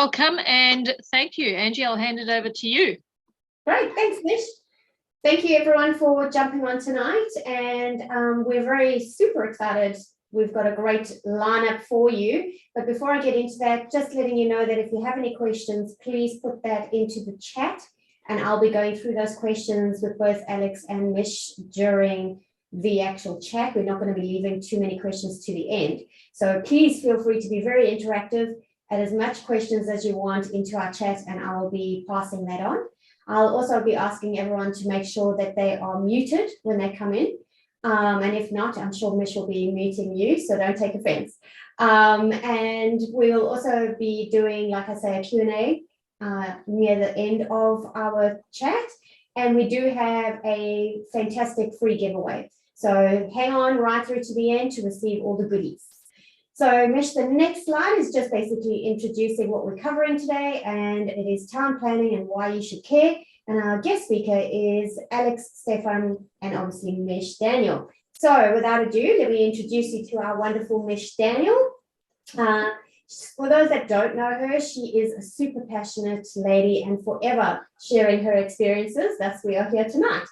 welcome and thank you. Angie, I'll hand it over to you. Great, thanks, Mish. Thank you everyone for jumping on tonight, and we're super excited. We've got a great lineup for you. But before I get into that, just letting you know that if you have any questions, please put that into the chat, and I'll be going through those questions with both Alex and Mish during the actual chat. We're not going to be leaving too many questions to the end. So please feel free to be very interactive, add as much questions as you want into our chat, and I'll be passing that on. I'll also be asking everyone to make sure that they are muted when they come in. And if not, I'm sure Mish will be muting you, so don't take offense. And we will also be doing, like I say, a Q&A near the end of our chat. And we do have a fantastic free giveaway. So hang on right through to the end to receive all the goodies. So Mish, the next slide is just basically introducing what we're covering today, and it is town planning and why you should care. And our guest speaker is Alex, Steffan, and obviously Mish Daniel. So without ado, let me introduce you to our wonderful Mish Daniel. For those that don't know her, she is a super passionate lady and forever sharing her experiences. Thus, we are here tonight.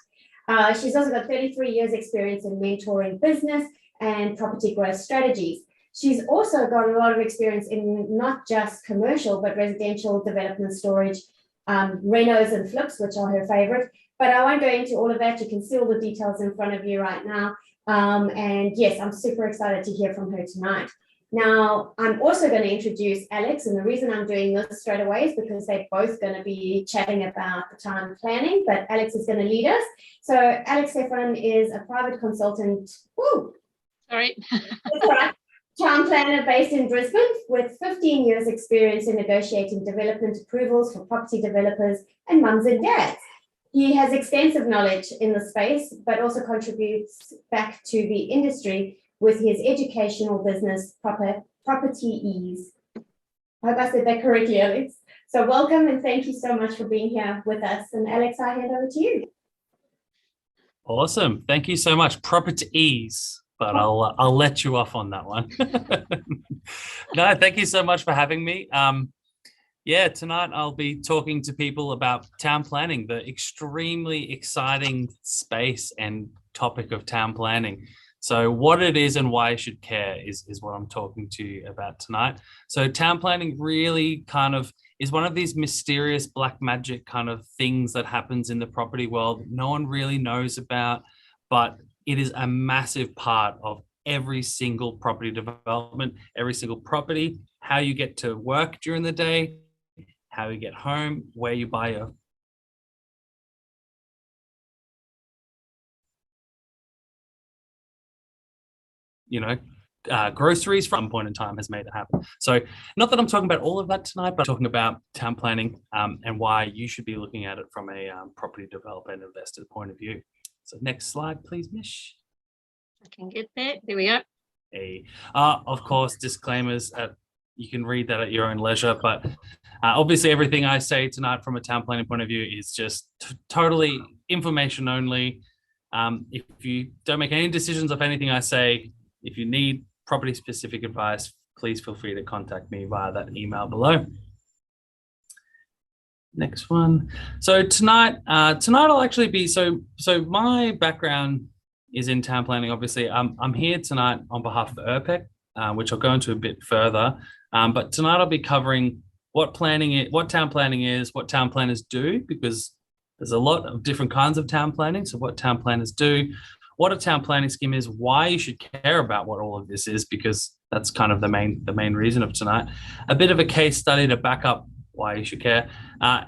She's also got 33 years experience in mentoring business and property growth strategies. She's also got a lot of experience in not just commercial, but residential development, storage, renos and flips, which are her favorite. But I won't go into all of that. You can see all the details in front of you right now. And yes, I'm super excited to hear from her tonight. Now, I'm also going to introduce Alex, and the reason I'm doing this straight away is because they're both going to be chatting about the town planning, but Alex is going to lead us. So Alex Steffan is a private consultant. Woo! Sorry. That's all right. Town planner based in Brisbane with 15 years experience in negotiating development approvals for property developers and mums and dads. He has extensive knowledge in the space, but also contributes back to the industry with his educational business, Property Ease. I hope I said that correctly, Alex. So welcome and thank you so much for being here with us. And Alex, I hand over to you. Awesome. Thank you so much. Property Ease. But I'll let you off on that one. No, thank you so much for having me. Yeah, tonight I'll be talking to people about town planning, the extremely exciting space and topic of town planning. So what it is and why you should care is what I'm talking to you about tonight. So town planning really kind of is one of these mysterious black magic kind of things that happens in the property world no one really knows about, but it is a massive part of every single property development, every single property, how you get to work during the day, how you get home, where you buy your groceries from point in time has made it happen. So not that I'm talking about all of that tonight, but I'm talking about town planning and why you should be looking at it from a property developer and investor point of view. So next slide, please, Mish. I can get that. There we go. Hey. Of course, disclaimers. You can read that at your own leisure, but obviously everything I say tonight from a town planning point of view is just totally information only. If you don't make any decisions of anything I say, if you need property specific advice, please feel free to contact me via that email below. Next one. So tonight I'll actually be so my background is in town planning. Obviously, I'm here tonight on behalf of ERPEC, which I'll go into a bit further. But tonight I'll be covering what town planning is, what town planners do, because there's a lot of different kinds of town planning. So what town planners do, what a town planning scheme is, why you should care about what all of this is, because that's kind of the main reason of tonight. A bit of a case study to back up why you should care,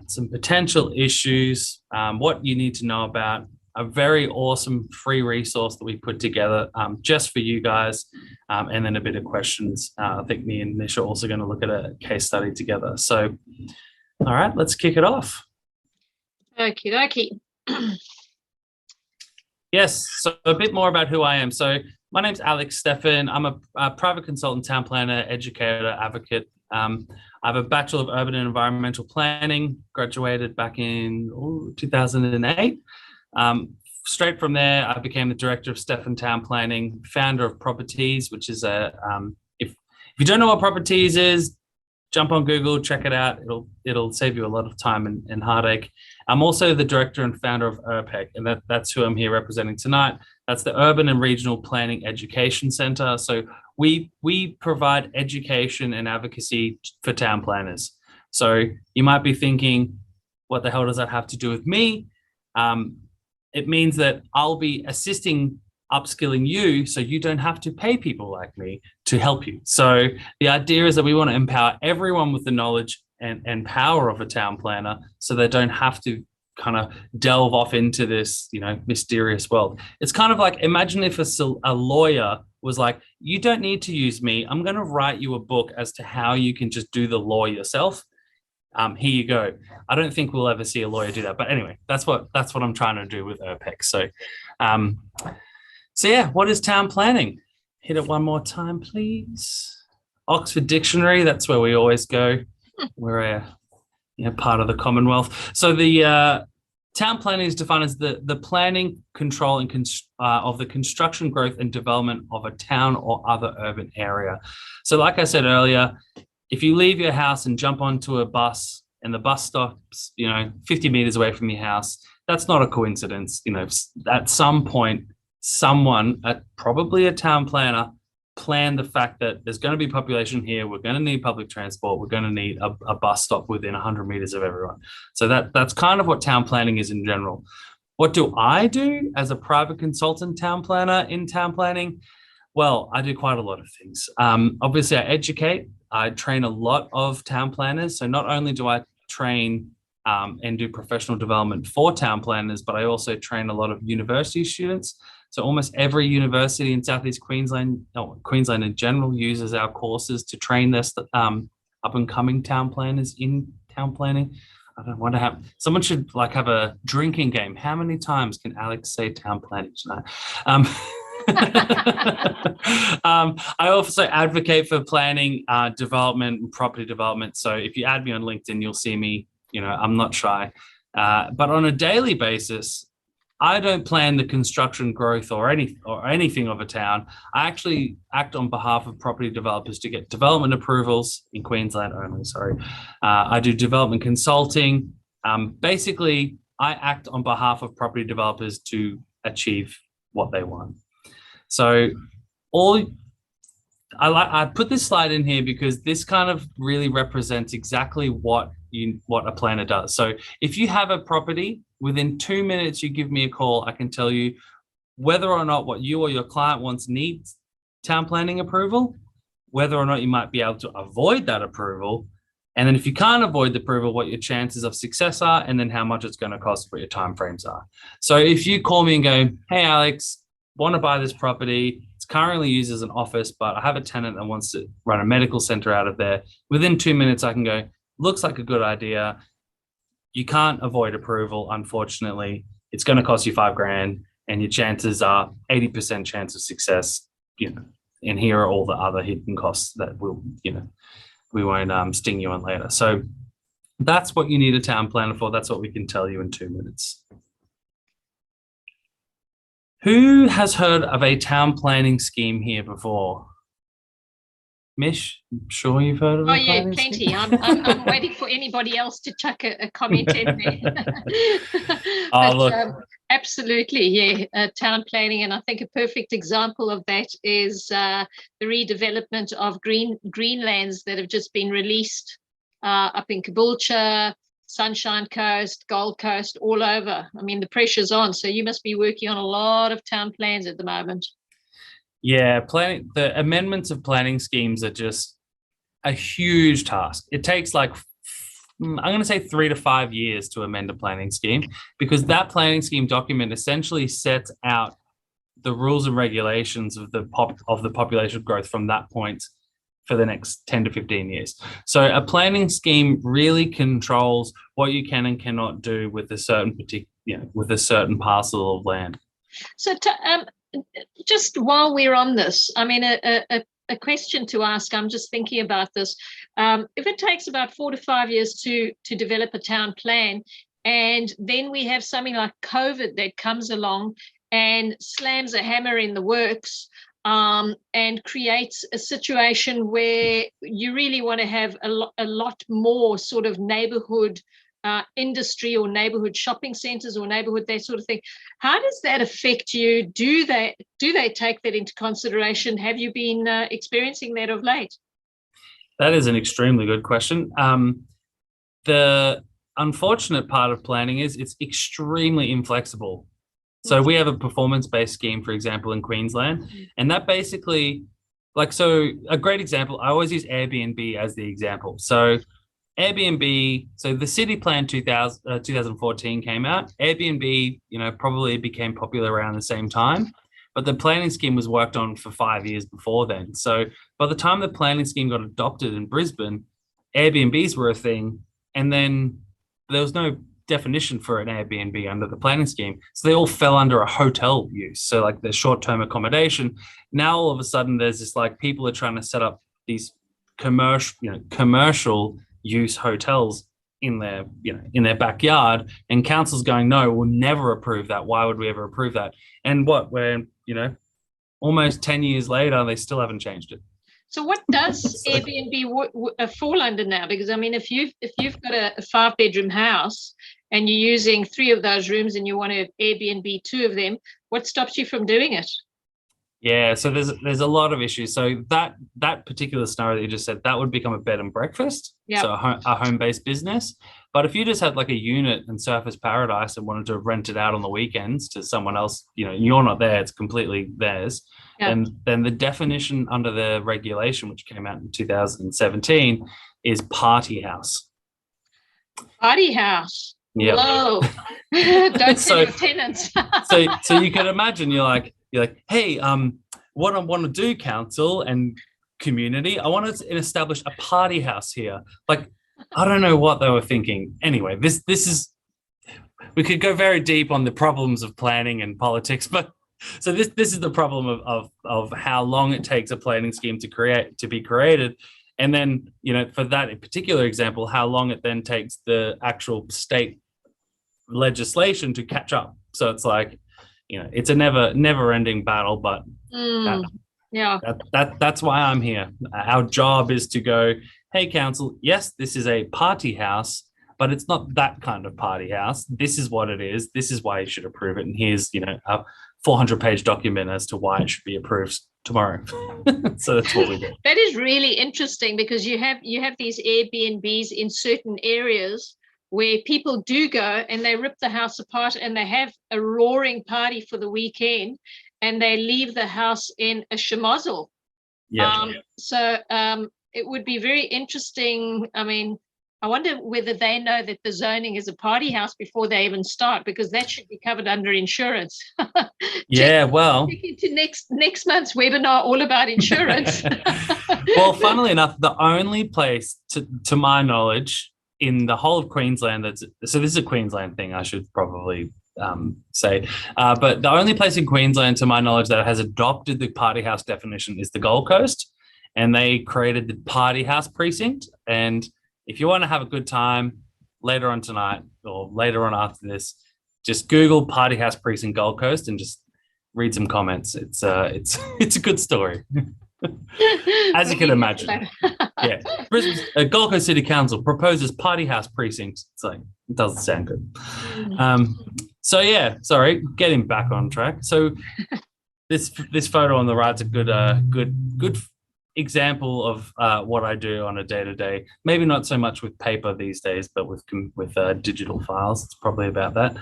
some potential issues, what you need to know about, a very awesome free resource that we put together just for you guys, and then a bit of questions. I think me and Mish are also going to look at a case study together. So, all right, let's kick it off. Okie dokie. Yes, so a bit more about who I am. So my name's Alex Steffan. I'm a private consultant, town planner, educator, advocate. I have a Bachelor of Urban and Environmental Planning, graduated back in 2008. Straight from there, I became the director of Steffan Town Planning, founder of Properties, which is if you don't know what Properties is, jump on Google, check it out. It'll save you a lot of time and heartache. I'm also the director and founder of URPEC, and that's who I'm here representing tonight. That's the Urban and Regional Planning Education Center. So we provide education and advocacy for town planners. So you might be thinking, what the hell does that have to do with me? It means that I'll be assisting upskilling you so you don't have to pay people like me to help you. So the idea is that we want to empower everyone with the knowledge and power of a town planner so they don't have to kind of delve off into this, mysterious world. It's kind of like, imagine if a lawyer was like, you don't need to use me. I'm going to write you a book as to how you can just do the law yourself. Here you go. I don't think we'll ever see a lawyer do that. But anyway, that's what I'm trying to do with URPEC. So yeah, what is town planning? Hit it one more time, please. Oxford Dictionary, that's where we always go. We're part of the Commonwealth. So the town planning is defined as the planning, control, and of the construction, growth, and development of a town or other urban area. So like I said earlier, if you leave your house and jump onto a bus and the bus stops, 50 meters away from your house, that's not a coincidence. At some point, someone, probably a town planner, planned the fact that there's going to be population here. We're going to need public transport. We're going to need a bus stop within 100 meters of everyone. So that's kind of what town planning is in general. What do I do as a private consultant town planner in town planning? Well, I do quite a lot of things. Obviously, I educate. I train a lot of town planners. So not only do I train and do professional development for town planners, but I also train a lot of university students. So almost every university in Southeast Queensland, Queensland in general, uses our courses to train their up and coming town planners in town planning. I don't want to have, someone should have a drinking game. How many times can Alex say town planning tonight? I also advocate for planning, development, and property development. So if you add me on LinkedIn, you'll see me. I'm not shy. But on a daily basis, I don't plan the construction, growth, or anything of a town. I actually act on behalf of property developers to get development approvals in Queensland only. Sorry, I do development consulting. Basically, I act on behalf of property developers to achieve what they want. So I put this slide in here because this kind of really represents exactly what a planner does. So if you have a property, within 2 minutes, you give me a call, I can tell you whether or not what you or your client wants needs town planning approval, whether or not you might be able to avoid that approval, and then if you can't avoid the approval, what your chances of success are, and then how much it's going to cost, what your timeframes are. So if you call me and go, hey, Alex, want to buy this property, it's currently used as an office, but I have a tenant that wants to run a medical center out of there. Within 2 minutes, I can go, looks like a good idea. You can't avoid approval, unfortunately. It's going to cost you $5,000, and your chances are 80% chance of success. And here are all the other hidden costs that we won't sting you on later. So that's what you need a town planner for. That's what we can tell you in 2 minutes. Who has heard of a town planning scheme here before? Mish, I'm sure you've heard of it. Oh yeah, plenty. I'm waiting for anybody else to chuck a comment in there. Look. Absolutely, yeah. Town planning, and I think a perfect example of that is the redevelopment of greenlands that have just been released up in Caboolture, Sunshine Coast, Gold Coast, all over. I mean, the pressure's on, so you must be working on a lot of town plans at the moment. Yeah, the amendments of planning schemes are just a huge task. It takes I'm going to say 3 to 5 years to amend a planning scheme, because that planning scheme document essentially sets out the rules and regulations of the population growth from that point for the next 10 to 15 years. So a planning scheme really controls what you can and cannot do with a certain parcel of land. So just while we're on this, I mean, a question to ask, I'm just thinking about this. If it takes about 4 to 5 years to develop a town plan, and then we have something like COVID that comes along and slams a hammer in the works, and creates a situation where you really want to have a lot more sort of neighborhood industry or neighborhood shopping centers or neighborhood, that sort of thing. How does that affect you? Do they take that into consideration? Have you been experiencing that of late? That is an extremely good question. The unfortunate part of planning is it's extremely inflexible. So we have a performance-based scheme, for example, in Queensland, and that basically, so a great example, I always use Airbnb as the example. So Airbnb, so the city plan 2014 came out. Airbnb, probably became popular around the same time, but the planning scheme was worked on for 5 years before then. So by the time the planning scheme got adopted in Brisbane, Airbnbs were a thing, and then there was no definition for an Airbnb under the planning scheme. So they all fell under a hotel use. So like the short-term accommodation. Now all of a sudden there's this people are trying to set up these commercial use hotels in their backyard, and council's going, no, we'll never approve that. Why would we ever approve that? And we're almost 10 years later, they still haven't changed it. So what does Airbnb fall under now? Because I mean, if you've got a 5-bedroom house and you're using 3 of those rooms and you want to Airbnb 2 of them, what stops you from doing it? Yeah, so there's a lot of issues. So that particular scenario that you just said, that would become a bed and breakfast, so a home-based business. But if you just had like a unit in Surfers Paradise and wanted to rent it out on the weekends to someone else, you're not there, it's completely theirs. Yeah. And then the definition under the regulation, which came out in 2017, is party house. Party house. Yeah. Whoa. Don't tell your tenants. so you can imagine you're like, hey, what I want to do, council and community, I want to establish a party house here. Like, I don't know what they were thinking. Anyway, this is, we could go very deep on the problems of planning and politics, but so this is the problem of how long it takes a planning scheme to be created. And then, for that particular example, how long it then takes the actual state legislation to catch up. So it's like, it's a never ending battle, but that's why I'm here. Our job is to go, hey, council, yes, this is a party house, but it's not that kind of party house. This is what it is. This is why you should approve it. And here's, a 400-page document as to why it should be approved tomorrow. So that's what we do. That is really interesting, because you have these Airbnbs in certain areas where people do go and they rip the house apart and they have a roaring party for the weekend and they leave the house in a schmozzle. Yeah. So it would be very interesting. I mean, I wonder whether they know that the zoning is a party house before they even start, because that should be covered under insurance. Yeah, well. Check into next month's webinar all about insurance. Well, funnily enough, the only place, to my knowledge, in the whole of Queensland, so this is a Queensland thing, I should probably say, but the only place in Queensland, to my knowledge, that has adopted the party house definition is the Gold Coast, and they created the party house precinct. And if you want to have a good time later on tonight or later on after this, just Google party house precinct Gold Coast and just read some comments. It's a good story. As you can imagine. Yeah. Gold Coast City Council proposes party house precinct. It's like, it doesn't sound good. So yeah, sorry, getting back on track. So this photo on the right's a good example of what I do on a day-to-day. Maybe not so much with paper these days, but with digital files. It's probably about that.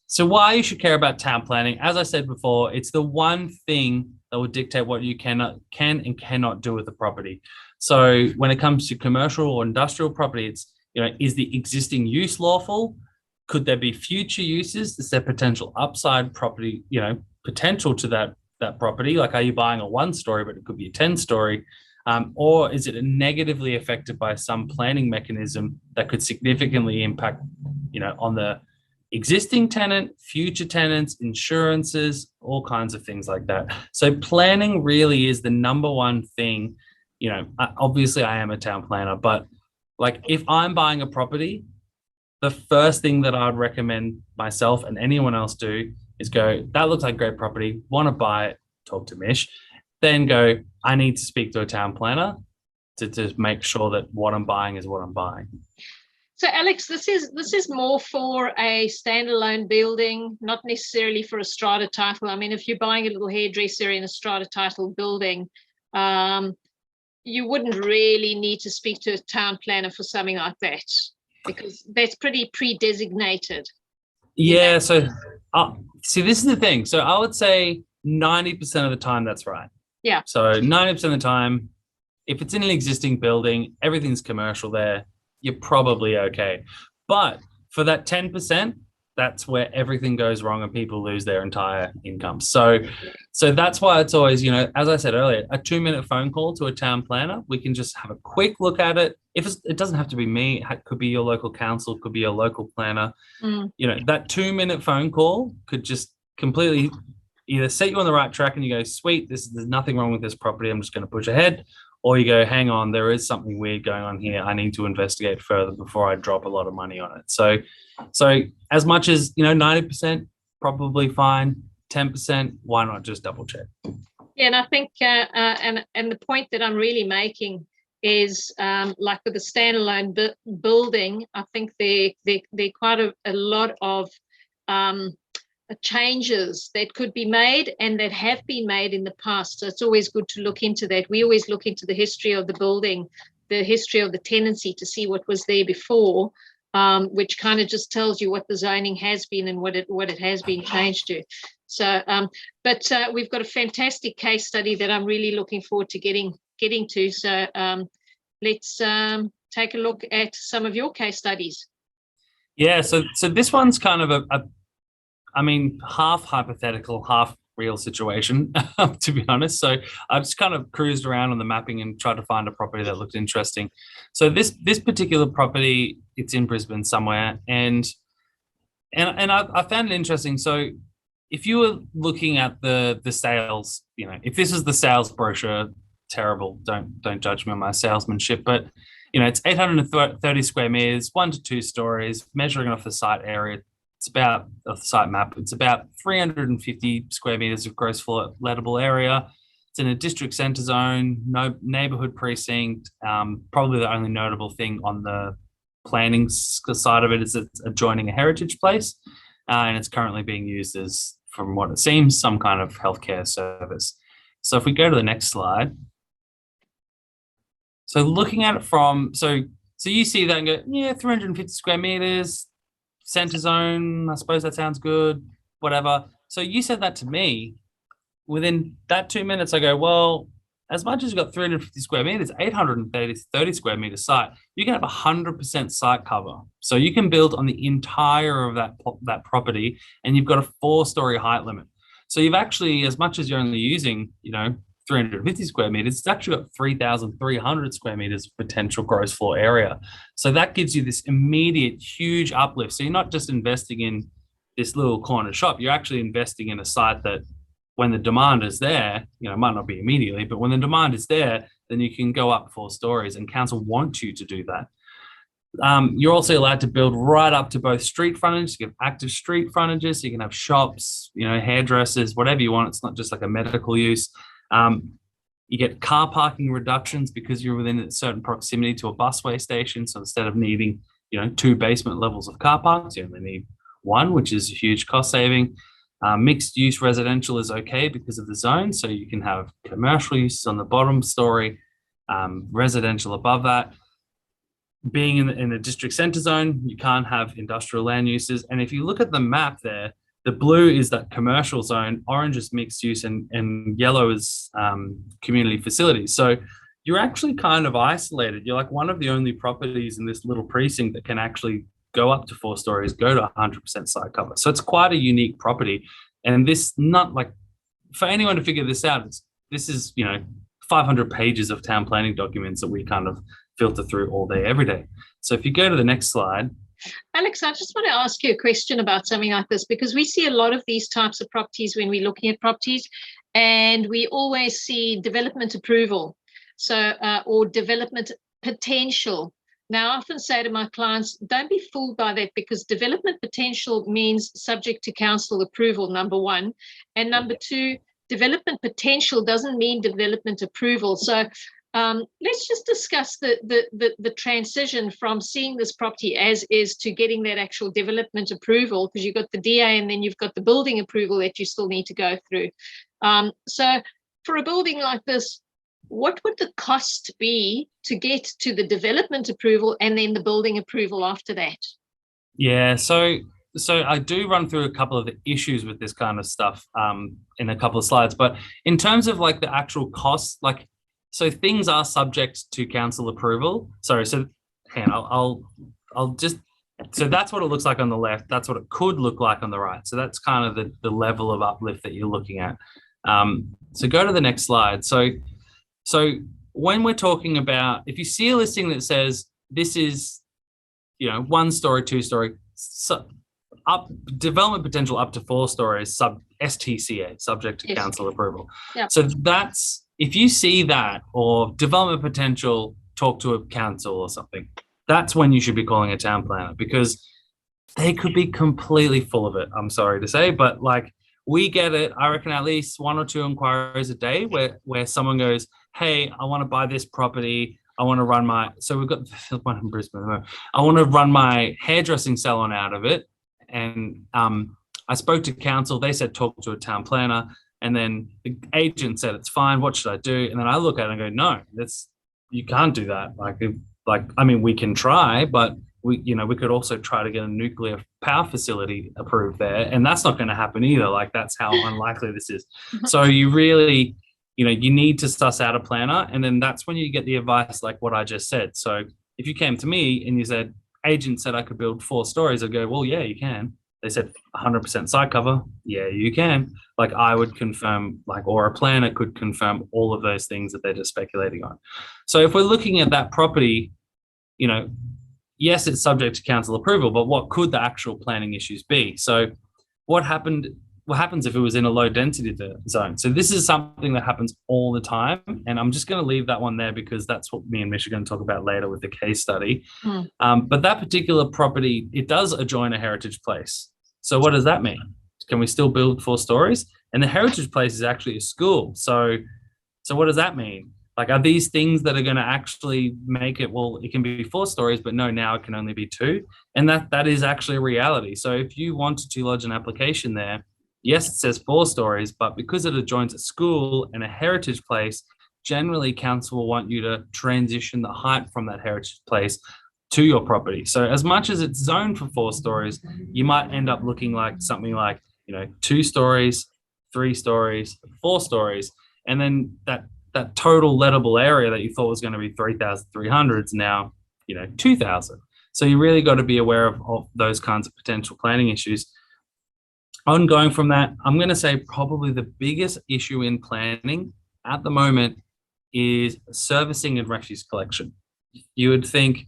So why you should care about town planning? As I said before, it's the one thing that will dictate what you can and cannot do with the property. So when it comes to commercial or industrial property, it's, is the existing use lawful? Could there be future uses? Is there potential upside property, potential to that property? Like, are you buying a 1-story, but it could be a 10-story? Or is it negatively affected by some planning mechanism that could significantly impact, on the existing tenant, future tenants, insurances, all kinds of things like that. So planning really is the number one thing. Obviously I am a town planner, but like, if I'm buying a property, the first thing that I'd recommend myself and anyone else do is go, that looks like great property, want to buy it. talk to Mish, then go, I need to speak to a town planner to make sure that what I'm buying is what I'm buying. So Alex, this is more for a standalone building, not necessarily for a strata title. I mean, if you're buying a little hairdresser in a strata title building, you wouldn't really need to speak to a town planner for something like that, because that's pretty pre-designated. Yeah, so see, this is the thing. So I would say 90% of the time that's right. Yeah. So 90% of the time, if it's in an existing building, everything's commercial there, you're probably okay. But for that 10%, that's where everything goes wrong and people lose their entire income. So that's why it's always, as I said earlier, a 2-minute phone call to a town planner. We can just have a quick look at it. It doesn't have to be me. It could be your local council, could be your local planner. That 2-minute phone call could just completely either set you on the right track and you go, sweet, there's nothing wrong with this property, I'm just going to push ahead. Or you go, hang on, there is something weird going on here. I need to investigate further before I drop a lot of money on it. So as much as, 90% probably fine, 10%, why not just double check? Yeah, and I think, and the point that I'm really making is, like with the standalone building, I think there quite a lot of changes that could be made and that have been made in the past. So it's always good to look into that. We always look into the history of the building, the history of the tenancy, to see what was there before, which kind of just tells you what the zoning has been and what it has been changed to. So, but we've got a fantastic case study that I'm really looking forward to getting to. So let's take a look at some of your case studies. Yeah, so this one's kind of half hypothetical, half real situation, to be honest. So I've just kind of cruised around on the mapping and tried to find a property that looked interesting. So this particular property, it's in Brisbane somewhere, and I found it interesting. So if you were looking at the sales, if this is the sales brochure, terrible, don't judge me on my salesmanship, but it's 830 square meters, 1 to 2 stories, measuring off the site area. It's about the site map. It's about 350 square meters of gross floor lettable area. It's in a district centre zone, no neighbourhood precinct. Probably the only notable thing on the planning side of it is it's adjoining a heritage place, and it's currently being used as, from what it seems, some kind of healthcare service. So if we go to the next slide. So looking at it from, so you see that and go, yeah, 350 square meters, centre zone, I suppose that sounds good, whatever. So you said that to me. Within that 2 minutes, I go, well, as much as you've got 350 square meters, 830 square meter site, you can have 100% site cover. So you can build on the entire of that property, and you've got a 4-story height limit. So you've actually, as much as you're only using, 350 square meters, it's actually got 3,300 square meters of potential gross floor area. So that gives you this immediate huge uplift. So you're not just investing in this little corner shop, you're actually investing in a site that, when the demand is there, it might not be immediately, but when the demand is there, then you can go up 4 stories, and council want you to do that. You're also allowed to build right up to both street frontage. You can have active street frontages, so you can have shops, hairdressers, whatever you want. It's not just like a medical use. You get car parking reductions because you're within a certain proximity to a busway station. So instead of needing, 2 basement levels of car parks, you only need 1, which is a huge cost saving. Mixed use residential is okay because of the zone. So you can have commercial uses on the bottom story, residential above that. Being in a district centre zone, you can't have industrial land uses. And if you look at the map there, the blue is that commercial zone, orange is mixed use, and yellow is community facilities. So you're actually kind of isolated. You're like one of the only properties in this little precinct that can actually go up to 4 stories, go to 100% site cover. So it's quite a unique property. And this, not like, for anyone to figure this out, this is, 500 pages of town planning documents that we kind of filter through all day, every day. So if you go to the next slide. Alex, I just want to ask you a question about something like this, because we see a lot of these types of properties when we're looking at properties, and we always see development approval, so or development potential. Now, I often say to my clients, don't be fooled by that, because development potential means subject to council approval, number one. And number two, development potential doesn't mean development approval. So let's just discuss the transition from seeing this property as is to getting that actual development approval, because you've got the DA and then you've got the building approval that you still need to go through. So for a building like this, what would the cost be to get to the development approval and then the building approval after that? Yeah, so I do run through a couple of the issues with this kind of stuff in a couple of slides, but in terms of like the actual costs, like, so things are subject to council approval. Sorry, so hang on, I'll just, so that's what it looks like on the left. That's what it could look like on the right. So that's kind of the level of uplift that you're looking at. So go to the next slide. So when we're talking about, if you see a listing that says this is, 1 story, 2 story, up development potential up to 4 stories, STCA, subject to council approval. Yeah. So that's, if you see that, or development potential, talk to a council or something, that's when you should be calling a town planner, because they could be completely full of it. I'm sorry to say, but like, we get it, I reckon, at least 1 or 2 inquiries a day where someone goes, hey, I want to buy this property. I want to run so we've got one in Brisbane. I want to run my hairdressing salon out of it. And I spoke to council. They said, talk to a town planner. And then the agent said, it's fine. What should I do? And then I look at it and go, no, you can't do that. I mean, we can try, but we could also try to get a nuclear power facility approved there. And that's not going to happen either. Like, that's how unlikely this is. So you really, you need to suss out a planner. And then that's when you get the advice like what I just said. So if you came to me and you said, agent said I could build 4 stories, I'd go, well, yeah, you can. They said 100% site cover. Yeah, you can. Like, I would confirm, or a planner could confirm all of those things that they're just speculating on. So if we're looking at that property, yes, it's subject to council approval, but what could the actual planning issues be? So what happens if it was in a low density zone? So this is something that happens all the time. And I'm just going to leave that one there because that's what me and Mish are going to talk about later with the case study. But that particular property, it does adjoin a heritage place. So what does that mean? Can we still build 4 stories? And the heritage place is actually a school. So what does that mean? Like, are these things that are going to actually make it, well, it can be 4 stories, but no, now it can only be 2. And that is actually a reality. So if you wanted to lodge an application there, yes, it says 4 stories, but because it adjoins a school and a heritage place, generally council will want you to transition the height from that heritage place to your property. So as much as it's zoned for 4 stories, you might end up looking like something like, 2 stories, 3 stories, 4 stories. And then that total lettable area that you thought was going to be 3,300 is now, 2,000. So you really got to be aware of those kinds of potential planning issues. Ongoing from that, I'm going to say probably the biggest issue in planning at the moment is servicing and refuse collection. You would think,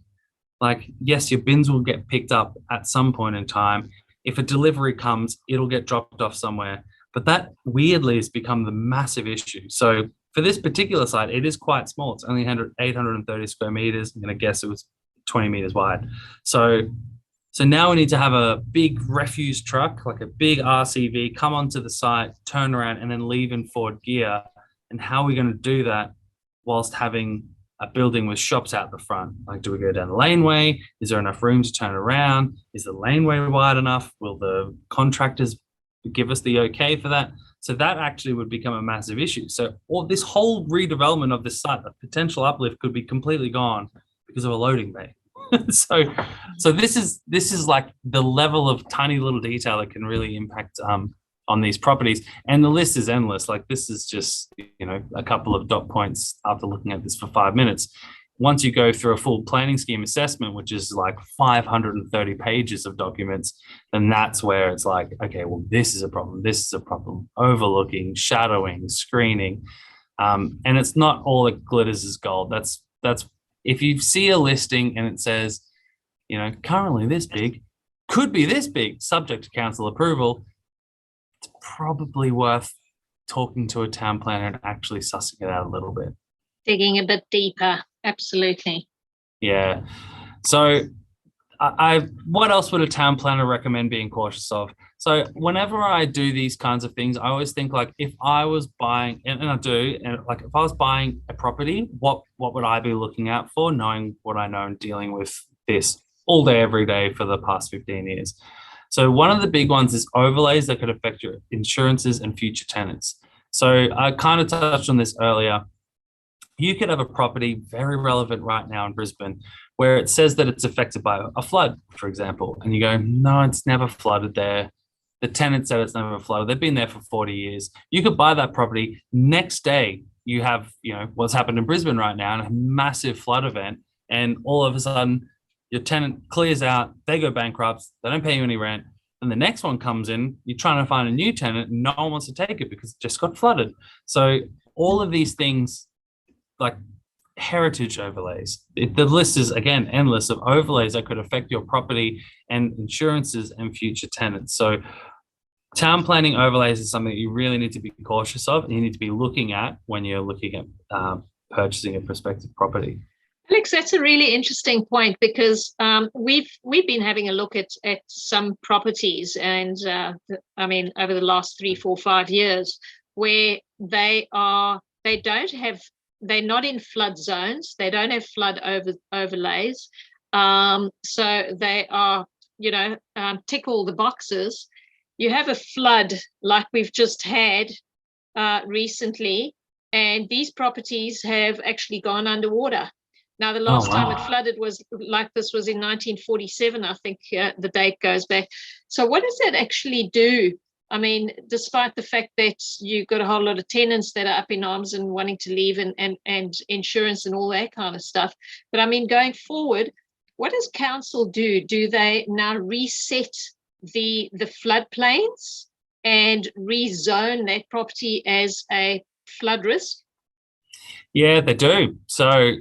yes, your bins will get picked up at some point in time. If a delivery comes, it'll get dropped off somewhere. But that weirdly has become the massive issue. So for this particular site, it is quite small. It's only 830 square meters. I'm going to guess it was 20 meters wide. So now we need to have a big refuse truck, like a big RCV, come onto the site, turn around, and then leave in forward gear. And how are we going to do that whilst having a building with shops out the front? Like, do we go down the laneway? Is there enough room to turn around? Is the laneway wide enough? Will the contractors give us the okay for that? So that actually would become a massive issue. So this whole redevelopment of this site, the potential uplift could be completely gone because of a loading bay. So this is like the level of tiny little detail that can really impact on these properties, and the list is endless. Like, this is just a couple of dot points after looking at this for 5 minutes. Once you go through a full planning scheme assessment, which is like 530 pages of documents, then that's where it's like, okay, well, this is a problem. This is a problem. Overlooking, shadowing, screening, and it's not all that glitters is gold. That's if you see a listing and it says, currently this big, could be this big, subject to council approval, it's probably worth talking to a town planner and actually sussing it out a little bit. Digging a bit deeper, absolutely. Yeah. So what else would a town planner recommend being cautious of? So whenever I do these kinds of things, I always think like if I was buying, and I do, and like if I was buying a property, what would I be looking out for, knowing what I know and dealing with this all day, every day for the past 15 years. So one of the big ones is overlays that could affect your insurances and future tenants. So I kind of touched on this earlier. You could have a property very relevant right now in Brisbane where it says that it's affected by a flood, for example, and you go, no, it's never flooded there. The tenant said it's never flooded. They've been there for 40 years. You could buy that property. Next day, you have, what's happened in Brisbane right now, a massive flood event, and all of a sudden, your tenant clears out, they go bankrupt, they don't pay you any rent, and the next one comes in, you're trying to find a new tenant, and no one wants to take it because it just got flooded. So all of these things, like heritage overlays, the list is, again, endless of overlays that could affect your property and insurances and future tenants. So town planning overlays is something that you really need to be cautious of, and you need to be looking at when you're looking at purchasing a prospective property. Alex, that's a really interesting point because we've been having a look at some properties, and I mean over the last 3, 4, 5 years, where they're not in flood zones, they don't have flood overlays, so they are tick all the boxes. You have a flood like we've just had recently, and these properties have actually gone underwater. Now, the last time it flooded was like this was in 1947, I think the date goes back. So what does that actually do? I mean, despite the fact that you've got a whole lot of tenants that are up in arms and wanting to leave and insurance and all that kind of stuff. But I mean, going forward, what does council do? Do they now reset the floodplains and rezone that property as a flood risk? Yeah, they do. So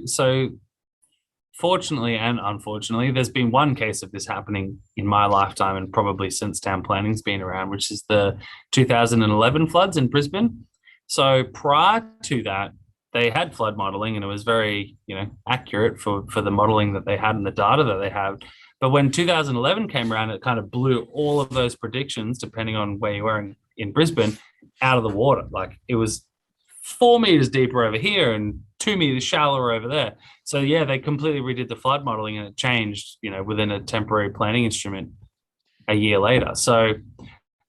fortunately and unfortunately, there's been one case of this happening in my lifetime and probably since town planning's been around, which is the 2011 floods in Brisbane. So prior to that, they had flood modeling and it was very, accurate for the modeling that they had and the data that they had. But when 2011 came around, it kind of blew all of those predictions, depending on where you were in Brisbane, out of the water. Like it was 4 meters deeper over here and 2 meters shallower over there. So yeah, they completely redid the flood modeling and it changed, within a temporary planning instrument a year later. So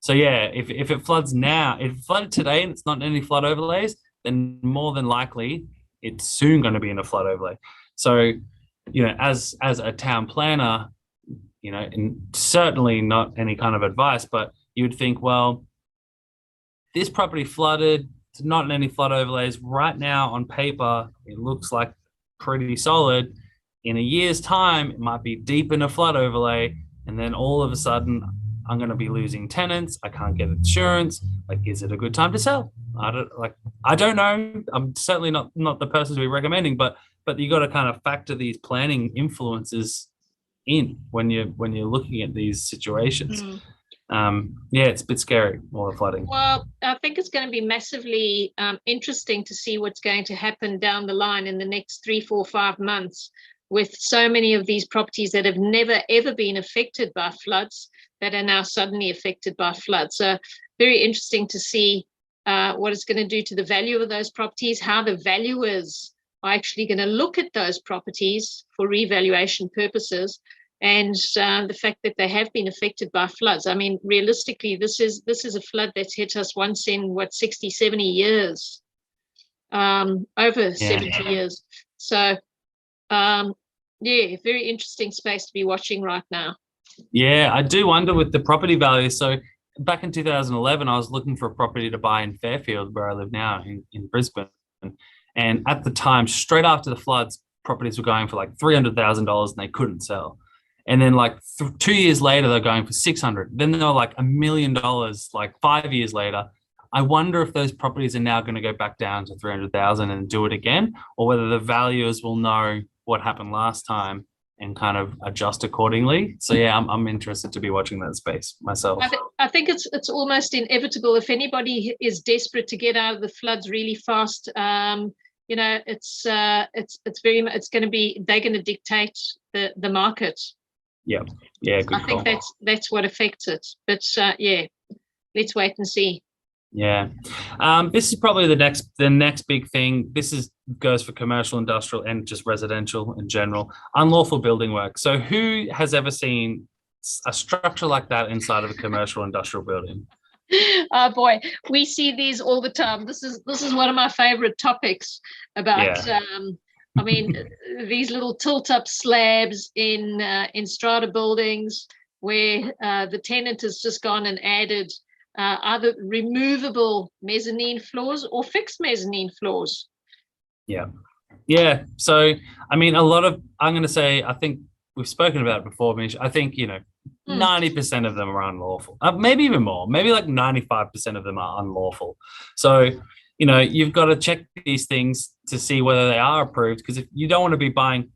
yeah, if it floods now, if it flooded today and it's not in any flood overlays, then more than likely it's soon going to be in a flood overlay. So, as a town planner, and certainly not any kind of advice, but you would think, well, this property flooded, it's not in any flood overlays. Right now on paper, it looks like pretty solid. In a year's time, it might be deep in a flood overlay. And then all of a sudden, I'm going to be losing tenants. I can't get insurance. Like, is it a good time to sell? I don't know. I'm certainly not the person to be recommending, but you got to kind of factor these planning influences in when you're looking at these situations. Yeah, it's a bit scary, all the flooding. Well, I think it's going to be massively interesting to see what's going to happen down the line in the next 3, 4, 5 months with so many of these properties that have never, ever been affected by floods that are now suddenly affected by floods. So very interesting to see what it's going to do to the value of those properties, how the valuers are actually going to look at those properties for revaluation purposes, and the fact that they have been affected by floods. I mean, realistically, this is a flood that's hit us once in 60, 70 years, over 70 years. So, yeah, very interesting space to be watching right now. Yeah, I do wonder with the property value. So back in 2011, I was looking for a property to buy in Fairfield, where I live now in Brisbane. And at the time, straight after the floods, properties were going for like $300,000 and they couldn't sell. And then like 2 years later, they're going for 600. Then they're like $1 million, like 5 years later. I wonder if those properties are now going to go back down to 300,000 and do it again, or whether the valuers will know what happened last time and kind of adjust accordingly. So yeah, I'm interested to be watching that space myself. I think it's almost inevitable. If anybody is desperate to get out of the floods really fast, it's going to be, they're going to dictate the market. Yeah, good I think call. that's what affects it. But yeah, let's wait and see. Yeah, this is probably the next big thing. Goes for commercial, industrial, and just residential in general. Unlawful building work. So, who has ever seen a structure like that inside of a commercial industrial building? Oh boy, we see these all the time. This is one of my favorite topics about. Yeah. I mean, these little tilt-up slabs in strata buildings where the tenant has just gone and added either removable mezzanine floors or fixed mezzanine floors. Yeah. So, I mean, I'm going to say, I think we've spoken about it before, Mish. I think, 90% of them are unlawful. Maybe even more. Maybe like 95% of them are unlawful. So, you've got to check these things to see whether they are approved, because if you don't want to be buying,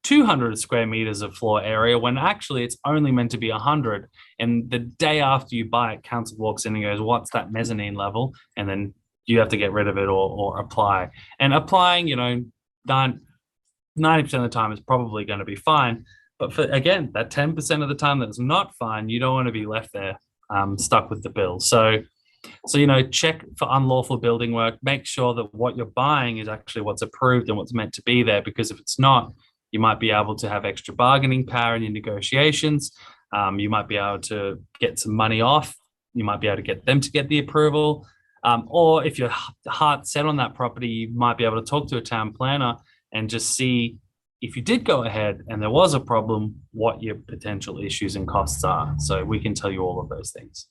200 square meters of floor area when actually it's only meant to be 100. And the day after you buy it, council walks in and goes, what's that mezzanine level? And then you have to get rid of it or apply. And applying, 90% of the time is probably going to be fine. But for, again, that 10% of the time that is not fine, you don't want to be left there stuck with the bill. So, check for unlawful building work. Make sure that what you're buying is actually what's approved and what's meant to be there, because if it's not, you might be able to have extra bargaining power in your negotiations. You might be able to get some money off. You might be able to get them to get the approval. Or if you're heart set on that property, you might be able to talk to a town planner and just see, if you did go ahead and there was a problem, what your potential issues and costs are. So we can tell you all of those things.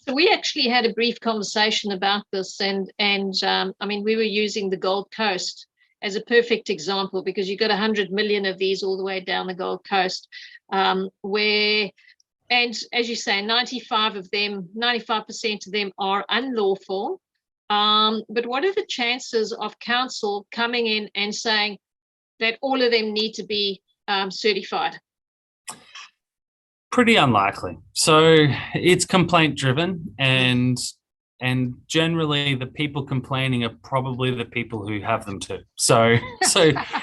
So we actually had a brief conversation about this, and I mean, we were using the Gold Coast as a perfect example, because you've got 100 million of these all the way down the Gold Coast, where, and as you say, 95% of them are unlawful. But what are the chances of council coming in and saying that all of them need to be certified? Pretty unlikely. So it's complaint driven, and generally the people complaining are probably the people who have them too. So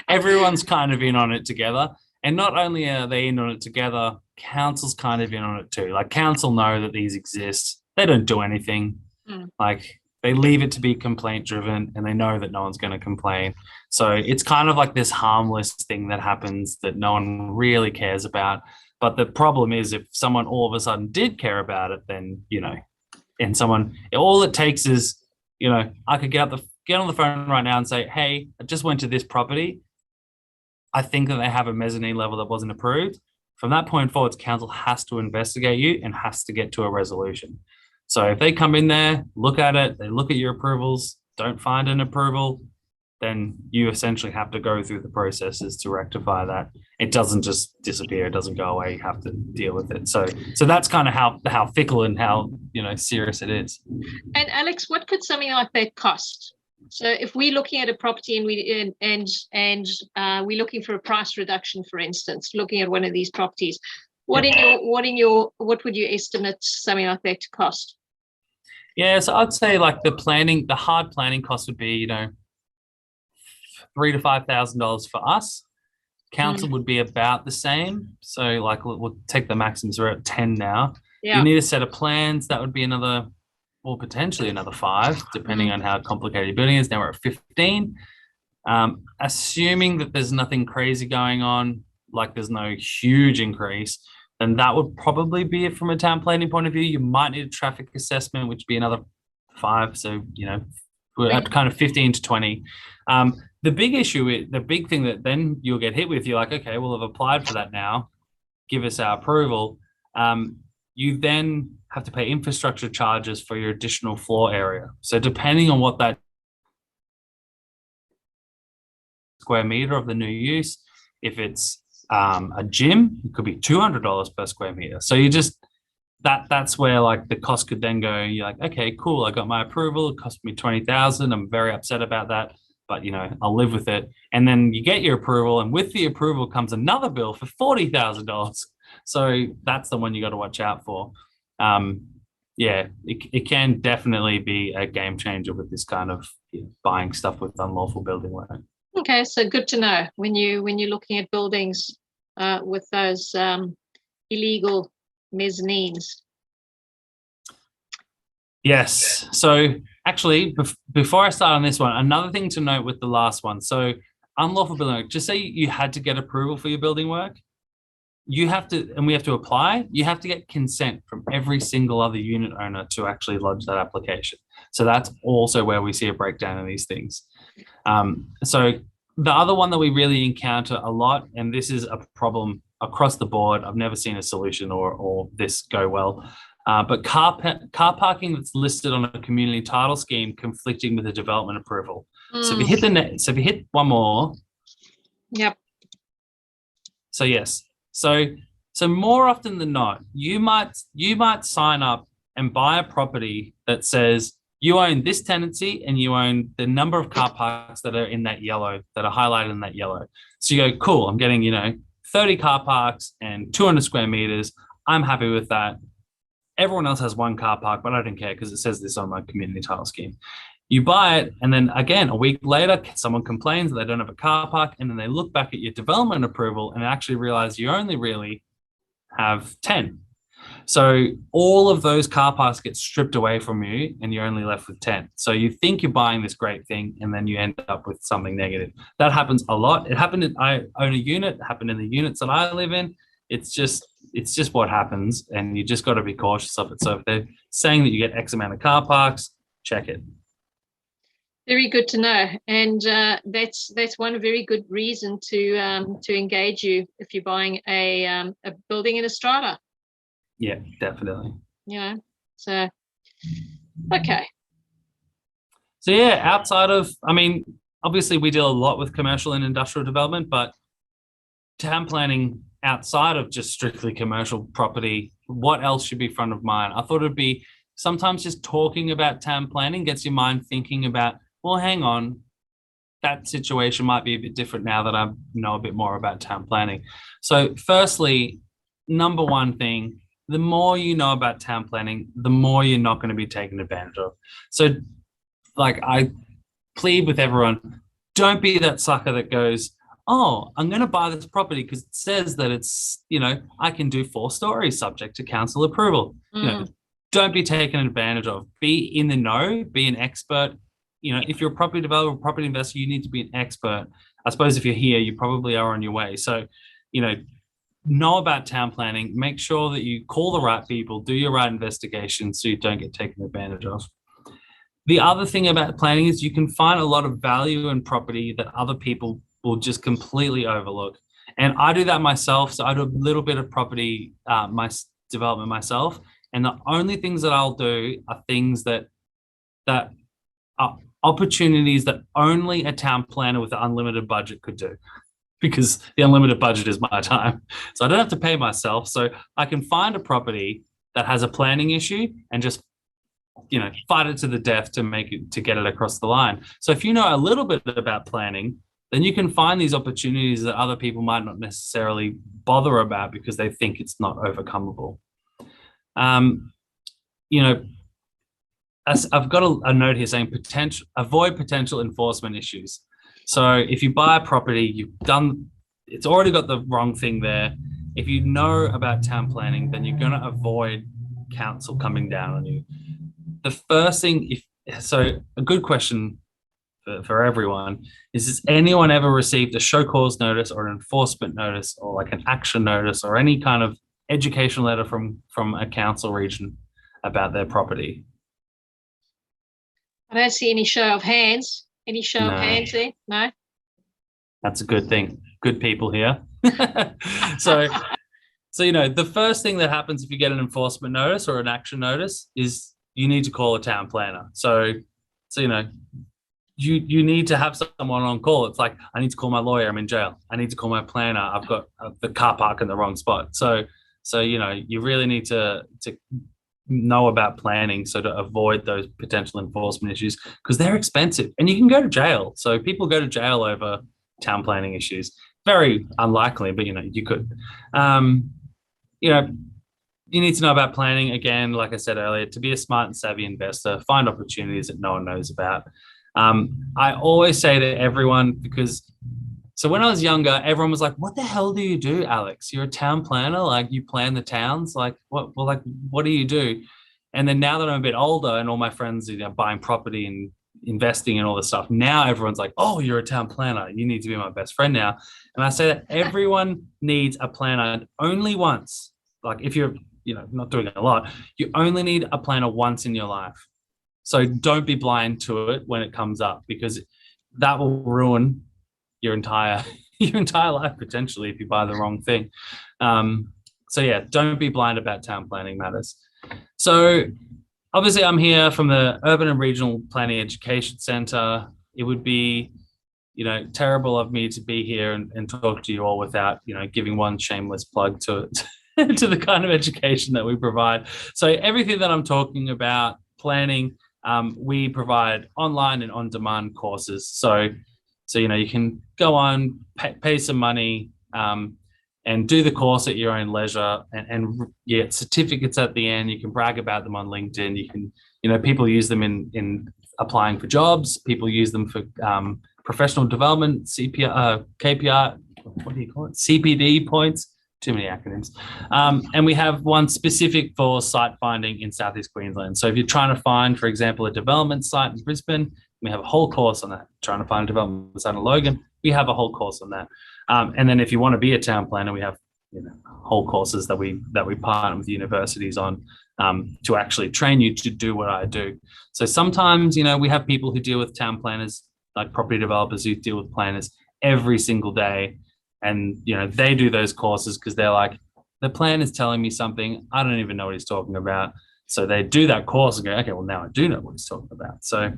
everyone's kind of in on it together. And not only are they in on it together, council's kind of in on it too. Like, council know that these exist. They don't do anything. Like, they leave it to be complaint driven, and they know that no one's going to complain. So it's kind of like this harmless thing that happens that no one really cares about. But the problem is, if someone all of a sudden did care about it, then, and someone, all it takes is, I could get on the phone right now and say, hey, I just went to this property. I think that they have a mezzanine level that wasn't approved. From that point forwards, council has to investigate you and has to get to a resolution. So if they come in there, look at it, they look at your approvals, don't find an approval, then you essentially have to go through the processes to rectify that. It doesn't just disappear. It doesn't go away. You have to deal with it. So that's kind of how fickle and how, serious it is. And Alex, what could something like that cost? So if we're looking at a property and we're looking for a price reduction, for instance, looking at one of these properties, what would you estimate something like that to cost? Yeah, so I'd say like the hard planning cost would be, $3,000 to $5,000 for us. Council would be about the same. So like we'll take the maximums. We're at 10 now. Yeah. You need a set of plans. That would be another, or potentially another 5, depending on how complicated your building is. Now we're at 15. Assuming that there's nothing crazy going on, like there's no huge increase, then that would probably be it from a town planning point of view. You might need a traffic assessment, which would be another 5. So, we're at kind of 15 to 20. The big thing that then you'll get hit with, you're like, okay, we'll have applied for that now. Give us our approval. You then have to pay infrastructure charges for your additional floor area. So depending on what that square meter of the new use, if it's a gym, it could be $200 per square meter. So you just, that's where like the cost could then go. You're like, okay, cool. I got my approval. It cost me $20,000. I'm very upset about that, but I'll live with it. And then you get your approval, and with the approval comes another bill for $40,000. So that's the one you got to watch out for. It can definitely be a game changer with this kind of buying stuff with unlawful building work. Okay, so good to know when you're looking at buildings with those illegal mezzanines. Yes. So actually, before I start on this one, another thing to note with the last one. So unlawful building work, just say you had to get approval for your building work. You have to, and we have to apply, you have to get consent from every single other unit owner to actually lodge that application. So that's also where we see a breakdown in these things. So the other one that we really encounter a lot, and this is a problem across the board, I've never seen a solution or this go well, but car parking that's listed on a community title scheme conflicting with a development approval. So if you hit if you hit one more. Yep. So yes. So more often than not, you might sign up and buy a property that says you own this tenancy and you own the number of car parks that are in that yellow, that are highlighted in that yellow. So you go, cool, I'm getting, 30 car parks and 200 square meters. I'm happy with that. Everyone else has one car park, but I don't care because it says this on my community title scheme. You buy it, and then again, a week later, someone complains that they don't have a car park, and then they look back at your development approval and actually realize you only really have 10. So all of those car parks get stripped away from you, and you're only left with 10. So you think you're buying this great thing, and then you end up with something negative. That happens a lot. It happened. I own a unit. It happened in the units that I live in. It's just what happens, and you just got to be cautious of it. So if they're saying that you get X amount of car parks, check it. Very good to know, and that's one very good reason to engage you if you're buying a building in a strata. Yeah, definitely. So okay. So yeah, outside of, obviously we deal a lot with commercial and industrial development, but town planning outside of just strictly commercial property, what else should be front of mind? I thought it'd be sometimes just talking about town planning gets your mind thinking about, well, hang on, that situation might be a bit different now that I know a bit more about town planning. So firstly, number one thing, the more you know about town planning, the more you're not going to be taken advantage of. So I plead with everyone, don't be that sucker that goes, oh, I'm going to buy this property because it says that it's, I can do 4 stories subject to council approval. Don't be taken advantage of. Be in the know, be an expert. If you're a property developer, property investor, you need to be an expert. I suppose if you're here, you probably are on your way. So, know about town planning, make sure that you call the right people, do your right investigation so you don't get taken advantage of. The other thing about planning is you can find a lot of value in property that other people will just completely overlook. And I do that myself. So I do a little bit of property development myself. And the only things that I'll do are things that are opportunities that only a town planner with an unlimited budget could do, because the unlimited budget is my time. So I don't have to pay myself. So I can find a property that has a planning issue and just, fight it to the death to get it across the line. So if you know a little bit about planning, then you can find these opportunities that other people might not necessarily bother about because they think it's not overcomable. I've got a note here saying avoid potential enforcement issues. So if you buy a property, it's already got the wrong thing there. If you know about town planning, then you're going to avoid council coming down on you. The first thing, a good question for everyone is, has anyone ever received a show cause notice or an enforcement notice or like an action notice or any kind of education letter from a council region about their property? I don't see any show of hands. Any show of hands there? No? That's a good thing. Good people here. So, the first thing that happens if you get an enforcement notice or an action notice is you need to call a town planner. So you need to have someone on call. It's like, I need to call my lawyer, I'm in jail. I need to call my planner, I've got the car park in the wrong spot. So you really need to know about planning so to avoid those potential enforcement issues, because they're expensive and you can go to jail. So people go to jail over town planning issues. Very unlikely, but you could. You need to know about planning. Again, like I said earlier, to be a smart and savvy investor, find opportunities that no one knows about. I always say to everyone, because So when I was younger, everyone was like, "What the hell do you do, Alex? You're a town planner. Like you plan the towns. Like what? Well, like what do you do?" And then now that I'm a bit older, and all my friends are buying property and investing in all this stuff, now everyone's like, "Oh, you're a town planner. You need to be my best friend now." And I say that everyone needs a planner only once. Like if you're, not doing a lot, you only need a planner once in your life. So don't be blind to it when it comes up, because that will ruin your entire life potentially if you buy the wrong thing. So yeah, don't be blind about town planning matters. So obviously I'm here from the Urban and Regional Planning Education Centre. It would be, terrible of me to be here and talk to you all without, giving one shameless plug to to the kind of education that we provide. So everything that I'm talking about, planning, we provide online and on-demand courses. So you can go on, pay some money, and do the course at your own leisure, and get certificates at the end. You can brag about them on LinkedIn. You can, people use them in applying for jobs. People use them for professional development, CPR, KPR, what do you call it? CPD points. Too many acronyms. And we have one specific for site finding in Southeast Queensland. So if you're trying to find, for example, a development site in Brisbane, we have a whole course on that. Trying to find a development site in Logan, we have a whole course on that. And then if you want to be a town planner, we have whole courses that we partner with universities on to actually train you to do what I do. So sometimes, we have people who deal with town planners, like property developers who deal with planners every single day. And, they do those courses because they're like, the plan is telling me something. I don't even know what he's talking about. So they do that course and go, okay, well, now I do know what he's talking about. So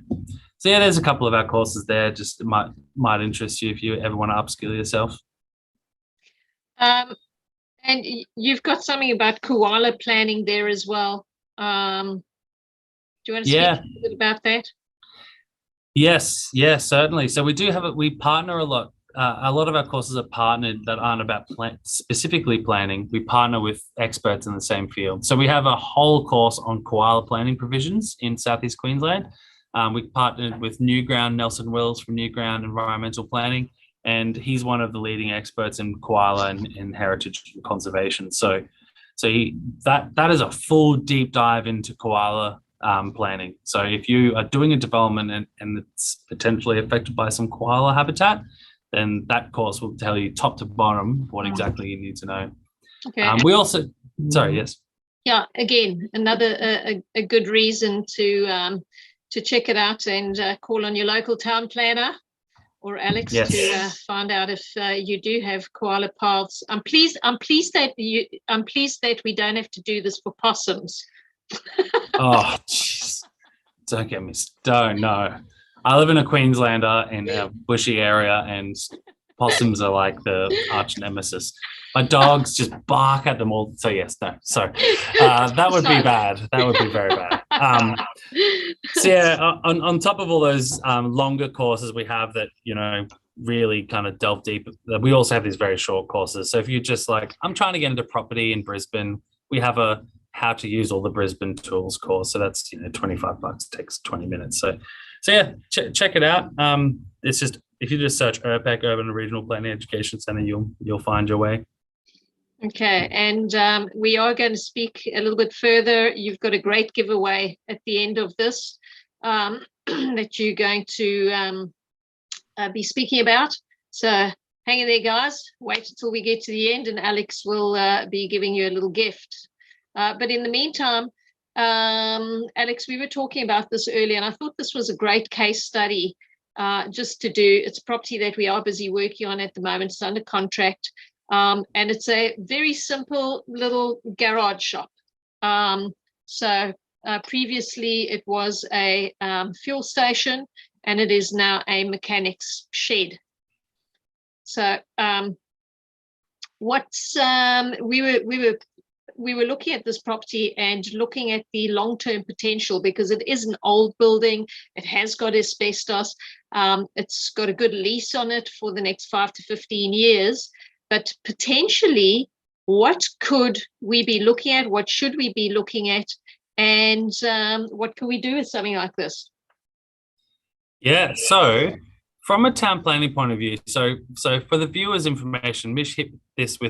yeah, there's a couple of our courses there. Just might interest you if you ever want to upskill yourself. And you've got something about koala planning there as well. Do you want to speak a little bit about that? Yes, certainly. So we partner a lot. A lot of our courses are partnered that aren't about specifically planning. We partner with experts in the same field. So we have a whole course on koala planning provisions in Southeast Queensland. We partnered with Newground, Nelson Wills from Newground Environmental Planning, and he's one of the leading experts in koala and heritage conservation. So that is a full deep dive into koala planning. So if you are doing a development and it's potentially affected by some koala habitat, then that course will tell you top to bottom what exactly you need to know. Okay. We also, sorry, yes. Yeah, again, another a good reason to check it out and call on your local town planner or Alex to find out if you do have koala paths. I'm pleased that we don't have to do this for possums. Oh, jeez. Don't get me started. No. I live in a Queenslander in a bushy area, and possums are like the arch nemesis. My dogs just bark at them all. So yes, no. So that would be bad. That would be very bad. So yeah, on top of all those longer courses we have that, really kind of delve deep, we also have these very short courses. So if you're just like, I'm trying to get into property in Brisbane, we have a how to use all the Brisbane tools course. So that's, $25, takes 20 minutes. So yeah, check it out. It's just, if you just search URPEC, Urban and Regional Planning Education Centre, you'll find your way. Okay, and we are going to speak a little bit further. You've got a great giveaway at the end of this that you're going to be speaking about. So hang in there, guys. Wait until we get to the end, and Alex will be giving you a little gift. But in the meantime, Alex, we were talking about this earlier, and I thought this was a great case study just to do. It's a property that we are busy working on at the moment. It's under contract, and it's a very simple little garage shop. So previously it was a fuel station, and it is now a mechanic's shed. So we were looking at this property and looking at the long-term potential, because it is an old building. It has got asbestos. It's got a good lease on it for the next 5 to 15 years. But potentially, what could we be looking at? What should we be looking at? And what can we do with something like this? Yeah, so from a town planning point of view, so for the viewers' information, Mish hit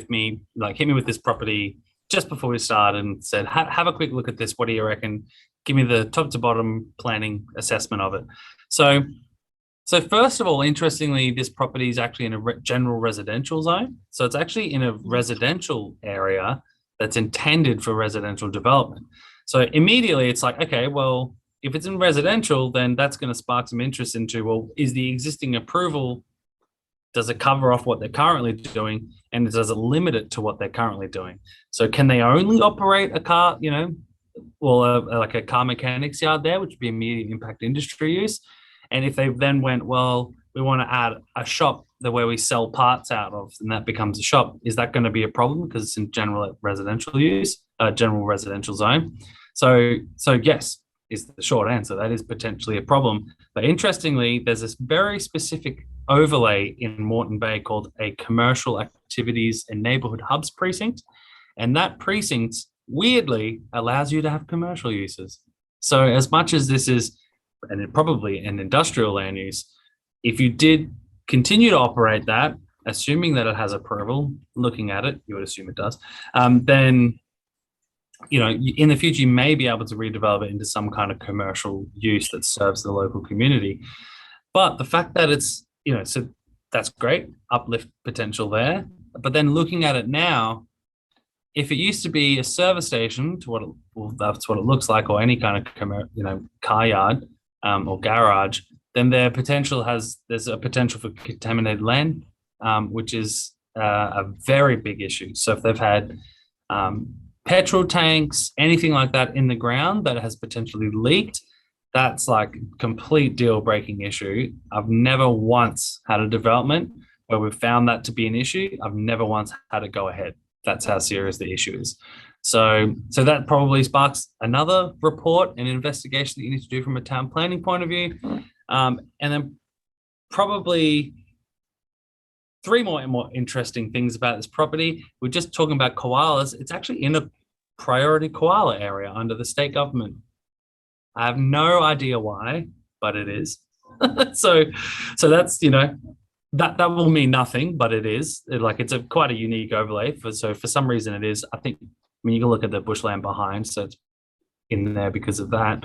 me with this property just before we started and said, have a quick look at this. What do you reckon? Give me the top to bottom planning assessment of it. So first of all, interestingly, this property is actually in a general residential zone. So it's actually in a residential area that's intended for residential development. So immediately it's like, okay, well, if it's in residential, then that's going to spark some interest into, well, is the existing approval, does it cover off what they're currently doing? And does it limit it to what they're currently doing? So can they only operate a car, like a car mechanics yard there, which would be immediate impact industry use? And if they then went, well, we want to add a shop where we sell parts out of, and that becomes a shop, is that going to be a problem because it's in general residential use, general residential zone? So yes, is the short answer. That is potentially a problem. But interestingly, there's this very specific overlay in Moreton Bay called a commercial activities and neighborhood hubs precinct. And that precinct weirdly allows you to have commercial uses. So as much as this is probably an industrial land use, if you did continue to operate that, assuming that it has approval, looking at it, you would assume it does, then in the future, you may be able to redevelop it into some kind of commercial use that serves the local community. But the fact that it's, so that's great, uplift potential there. But then looking at it now, if it used to be a service station that's what it looks like, or any kind of car yard or garage, then there's a potential for contaminated land, which is a very big issue. So if they've had petrol tanks, anything like that in the ground that has potentially leaked, that's like complete deal-breaking issue. I've never once had a development where we've found that to be an issue. I've never once had it go ahead. That's how serious the issue is. So that probably sparks another report and investigation that you need to do from a town planning point of view. And then probably three more interesting things about this property. We're just talking about koalas. It's actually in a priority koala area under the state government. I have no idea why, but it is. so that's, that will mean nothing, but it is. It's quite a unique overlay. For some reason it is. I think, you can look at the bushland behind, so it's in there because of that.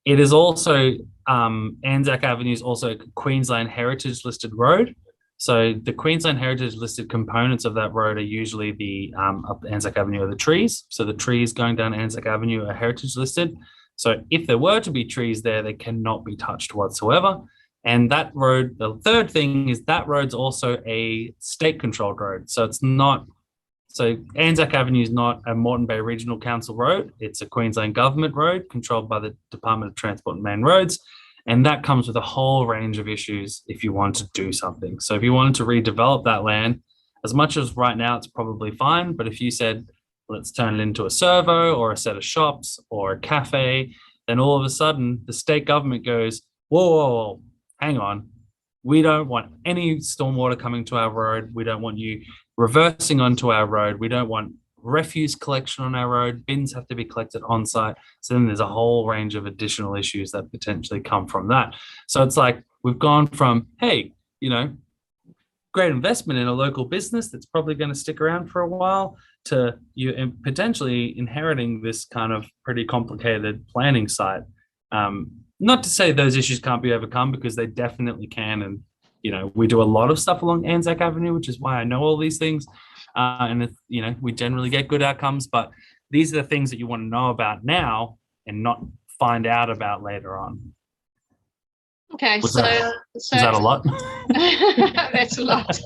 It is also, Anzac Avenue is also a Queensland Heritage listed road. So the Queensland Heritage listed components of that road are usually the up Anzac Avenue are the trees. So the trees going down Anzac Avenue are heritage listed. So if there were to be trees there, they cannot be touched whatsoever. And that road, the third thing is that road's also a state controlled road. So it's not, so Anzac Avenue is not a Moreton Bay Regional Council road. It's a Queensland government road controlled by the Department of Transport and Main Roads. And that comes with a whole range of issues if you want to do something. So if you wanted to redevelop that land, as much as right now it's probably fine, but if you said, let's turn it into a servo or a set of shops or a cafe, then all of a sudden the state government goes, whoa, hang on. We don't want any stormwater coming to our road. We don't want you reversing onto our road. We don't want refuse collection on our road. Bins have to be collected on site. So then there's a whole range of additional issues that potentially come from that. So it's like we've gone from, hey, great investment in a local business that's probably going to stick around for a while, to you potentially inheriting this kind of pretty complicated planning site. Not to say those issues can't be overcome, because they definitely can. And, we do a lot of stuff along Anzac Avenue, which is why I know all these things. And we generally get good outcomes, but these are the things that you want to know about now and not find out about later on. Okay, Is that a lot? That's a lot.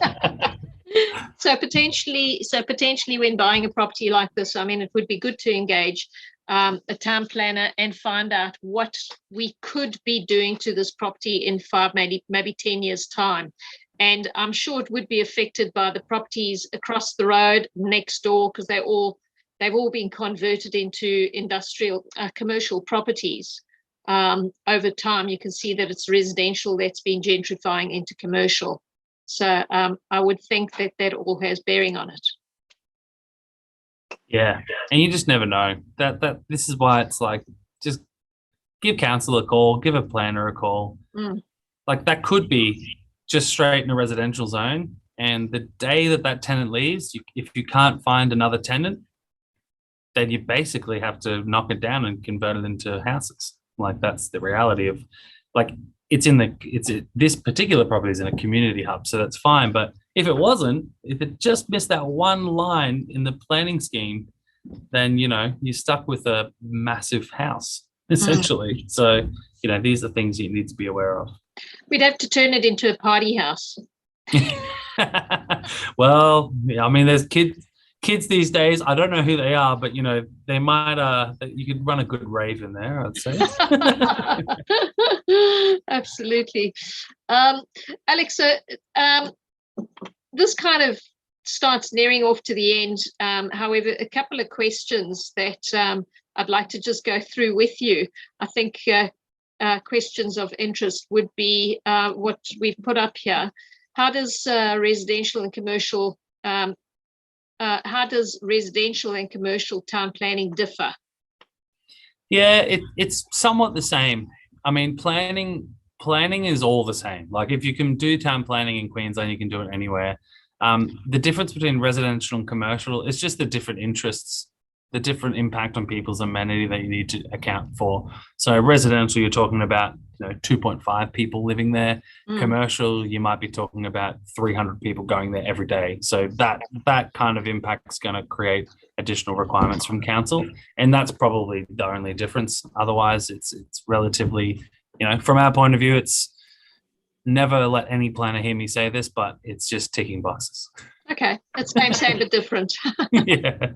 So potentially when buying a property like this, it would be good to engage a town planner and find out what we could be doing to this property in 5, maybe 10 years' time. And I'm sure it would be affected by the properties across the road, next door, because they've all been converted into industrial, commercial properties. Over time, you can see that it's residential that's been gentrifying into commercial. So I would think that all has bearing on it. Yeah, and you just never know. That this is why it's like, just give council a call, give a planner a call. like that could be just straight in a residential zone. And the day that that tenant leaves, if you can't find another tenant, then you basically have to knock it down and convert it into houses. Like that's the reality of, like, this particular property is in a community hub, so that's fine. But if it just missed that one line in the planning scheme, then you're stuck with a massive house essentially. So these are things you need to be aware of. We'd have to turn it into a party house. Well, I mean, there's kids these days. I don't know who they are, but they might. You could run a good rave in there, I'd say. Absolutely, Alex. So this kind of starts nearing off to the end. However, a couple of questions that I'd like to just go through with you. I think questions of interest would be what we've put up here. How does residential and commercial town planning differ? Yeah, it's somewhat the same. I mean, planning is all the same. Like if you can do town planning in Queensland, you can do it anywhere. The difference between residential and commercial is just the different interests, the different impact on people's amenity that you need to account for. So residential, you're talking about 2.5 people living there. Commercial, you might be talking about 300 people going there every day. So that kind of impact is going to create additional requirements from council, and that's probably the only difference. Otherwise, it's relatively, from our point of view, it's never let any planner hear me say this, but it's just ticking boxes. Okay, it's same but different. Yeah.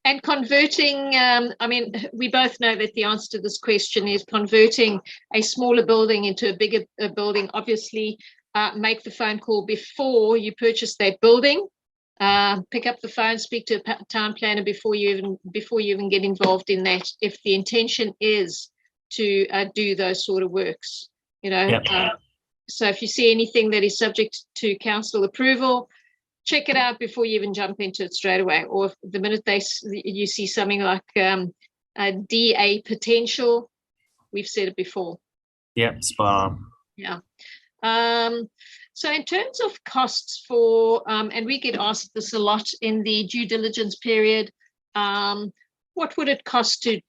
And converting, I mean, we both know that the answer to this question is converting a smaller building into a bigger building. Obviously, make the phone call before you purchase that building. Pick up the phone, speak to a town planner before you even get involved in that, if the intention is to do those sort of works. Yep. So if you see anything that is subject to council approval, check it out before you even jump into it straight away. Or the minute you see something like a DA potential, we've said it before. Yep, spot on. Yeah. So in terms of costs for, and we get asked this a lot in the due diligence period, what would it cost to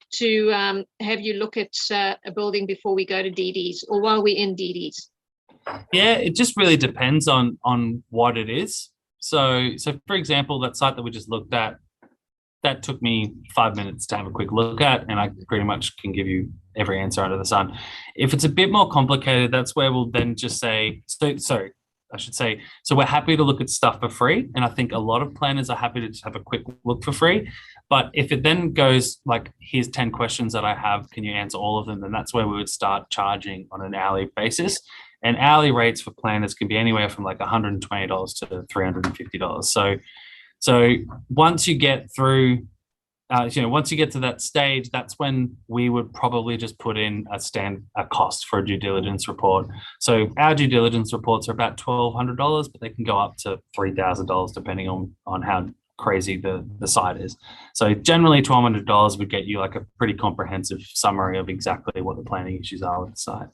have you look at a building before we go to DDs or while we're in DDs? Yeah, it just really depends on what it is. So for example, that site that we just looked at, that took me 5 minutes to have a quick look at, and I pretty much can give you every answer under the sun. If it's a bit more complicated, that's where we'll then just say, so we're happy to look at stuff for free. And I think a lot of planners are happy to just have a quick look for free. But if it then goes like, here's 10 questions that I have, can you answer all of them? Then that's where we would start charging on an hourly basis. And hourly rates for planners can be anywhere from like $120 to $350. So once you get through, once you get to that stage, that's when we would probably just put in a cost for a due diligence report. So our due diligence reports are about $1,200, but they can go up to $3,000 depending on how crazy the site is. So generally $1,200 would get you like a pretty comprehensive summary of exactly what the planning issues are with the site.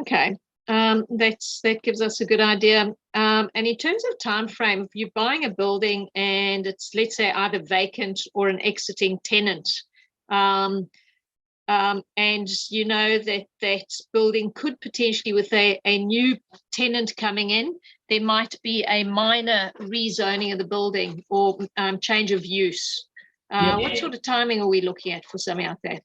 Okay, that gives us a good idea. And in terms of time frame, if you're buying a building and it's, let's say, either vacant or an exiting tenant, and that building could potentially, with a new tenant coming in, there might be a minor rezoning of the building or change of use. What sort of timing are we looking at for something like that?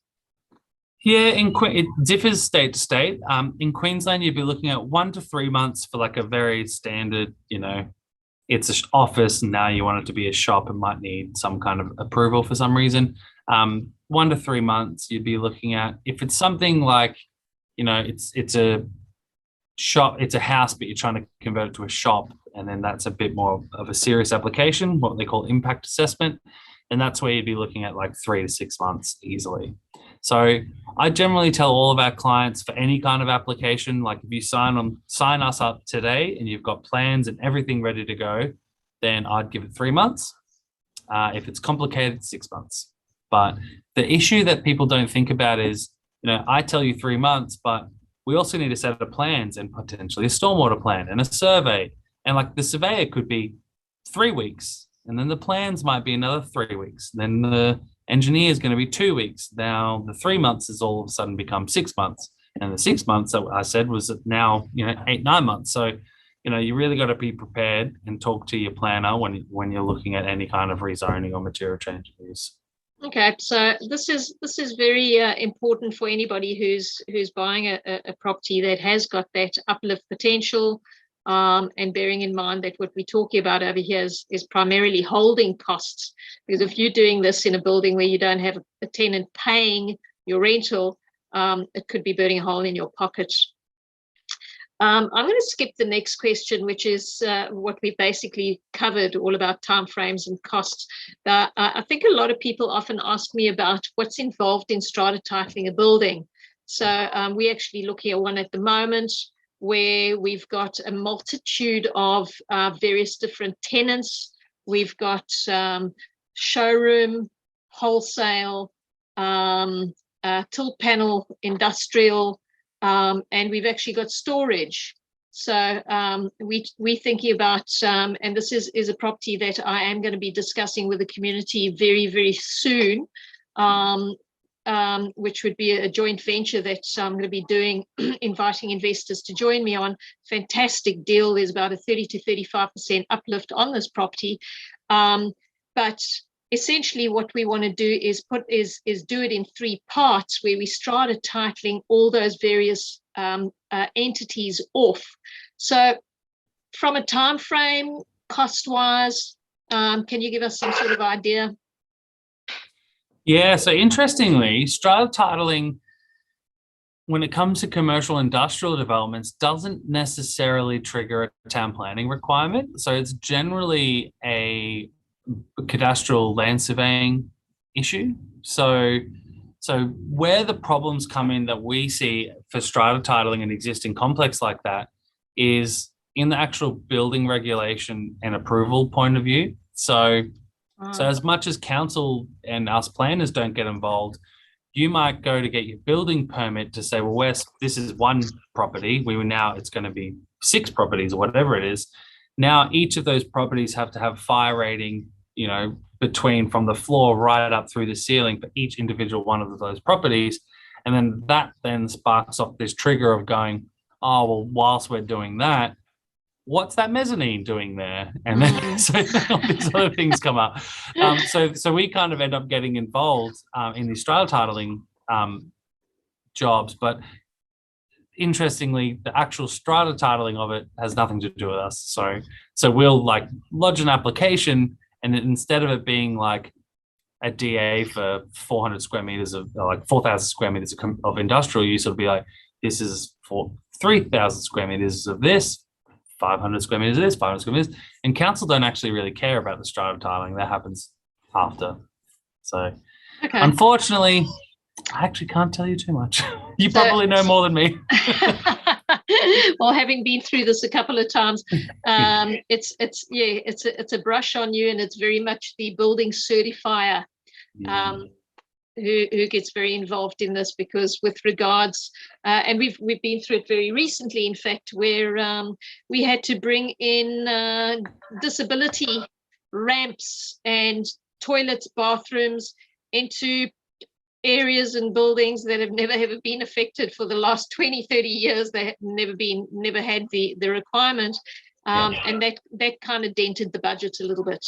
Yeah, it differs state to state. In Queensland, you'd be looking at 1 to 3 months for like a very standard, it's an office and now you want it to be a shop and might need some kind of approval for some reason. 1 to 3 months you'd be looking at. If it's something like, it's a shop, it's a house, but you're trying to convert it to a shop, and then that's a bit more of a serious application, what they call impact assessment. And that's where you'd be looking at like 3 to 6 months easily. So I generally tell all of our clients, for any kind of application, like if you sign us up today and you've got plans and everything ready to go, then I'd give it 3 months. If it's complicated, 6 months. But the issue that people don't think about is, I tell you 3 months, but we also need a set of plans and potentially a stormwater plan and a survey. And like the surveyor could be 3 weeks, and then the plans might be another 3 weeks. Then the engineer is going to be 2 weeks. Now the 3 months has all of a sudden become 6 months. And the 6 months that I said was now, 8-9 months. So, you really got to be prepared and talk to your planner when you're looking at any kind of rezoning or material change of use. Okay, so this is very important for anybody who's buying a property that has got that uplift potential, and bearing in mind that what we're talking about over here is primarily holding costs. Because if you're doing this in a building where you don't have a tenant paying your rental, it could be burning a hole in your pocket. I'm going to skip the next question, which is what we basically covered, all about timeframes and costs. I think a lot of people often ask me about what's involved in strata titling a building. So we're actually looking at one at the moment where we've got a multitude of various different tenants. We've got showroom, wholesale, tilt panel, industrial, and we've actually got storage. So we're thinking about, and this is a property that I am going to be discussing with the community very, very soon, which would be a joint venture that I'm going to be doing, inviting investors to join me on. Fantastic deal. There's about a 30 to 35% uplift on this property. But essentially what we want to do is do it in 3 parts, where we started titling all those various entities off. So from a time frame, cost-wise, can you give us some sort of idea? Yeah, so interestingly, strata titling, when it comes to commercial industrial developments, doesn't necessarily trigger a town planning requirement. So it's generally a cadastral land surveying issue. So where the problems come in that we see for strata titling an existing complex like that is in the actual building regulation and approval point of view. So as much as council and us planners don't get involved, you might go to get your building permit to say, well, this is one property. It's going to be 6 properties or whatever it is. Now each of those properties have to have fire rating, between from the floor right up through the ceiling for each individual one of those properties. And then that then sparks off this trigger of going, oh, well, whilst we're doing that, what's that mezzanine doing there? And then so all these other things come up. So we kind of end up getting involved in these strata titling jobs. But interestingly, the actual strata titling of it has nothing to do with us. So we'll lodge an application, and instead of it being like a DA for 400 square meters of 4,000 square meters of industrial use, it'll be like, this is for 3,000 square meters of this, 500 square meters of this, 500 square meters. And council don't actually really care about the strata tiling. That happens after. So Unfortunately, I actually can't tell you too much. You probably know more than me. Well, having been through this a couple of times, it's a brush on you, and it's very much the building certifier who gets very involved in this, because with regards, and we've been through it very recently, in fact, where we had to bring in disability ramps and toilets, bathrooms into areas and buildings that have never ever been affected for the last 20, 30 years. They have never had the requirement, and that kind of dented the budget a little bit.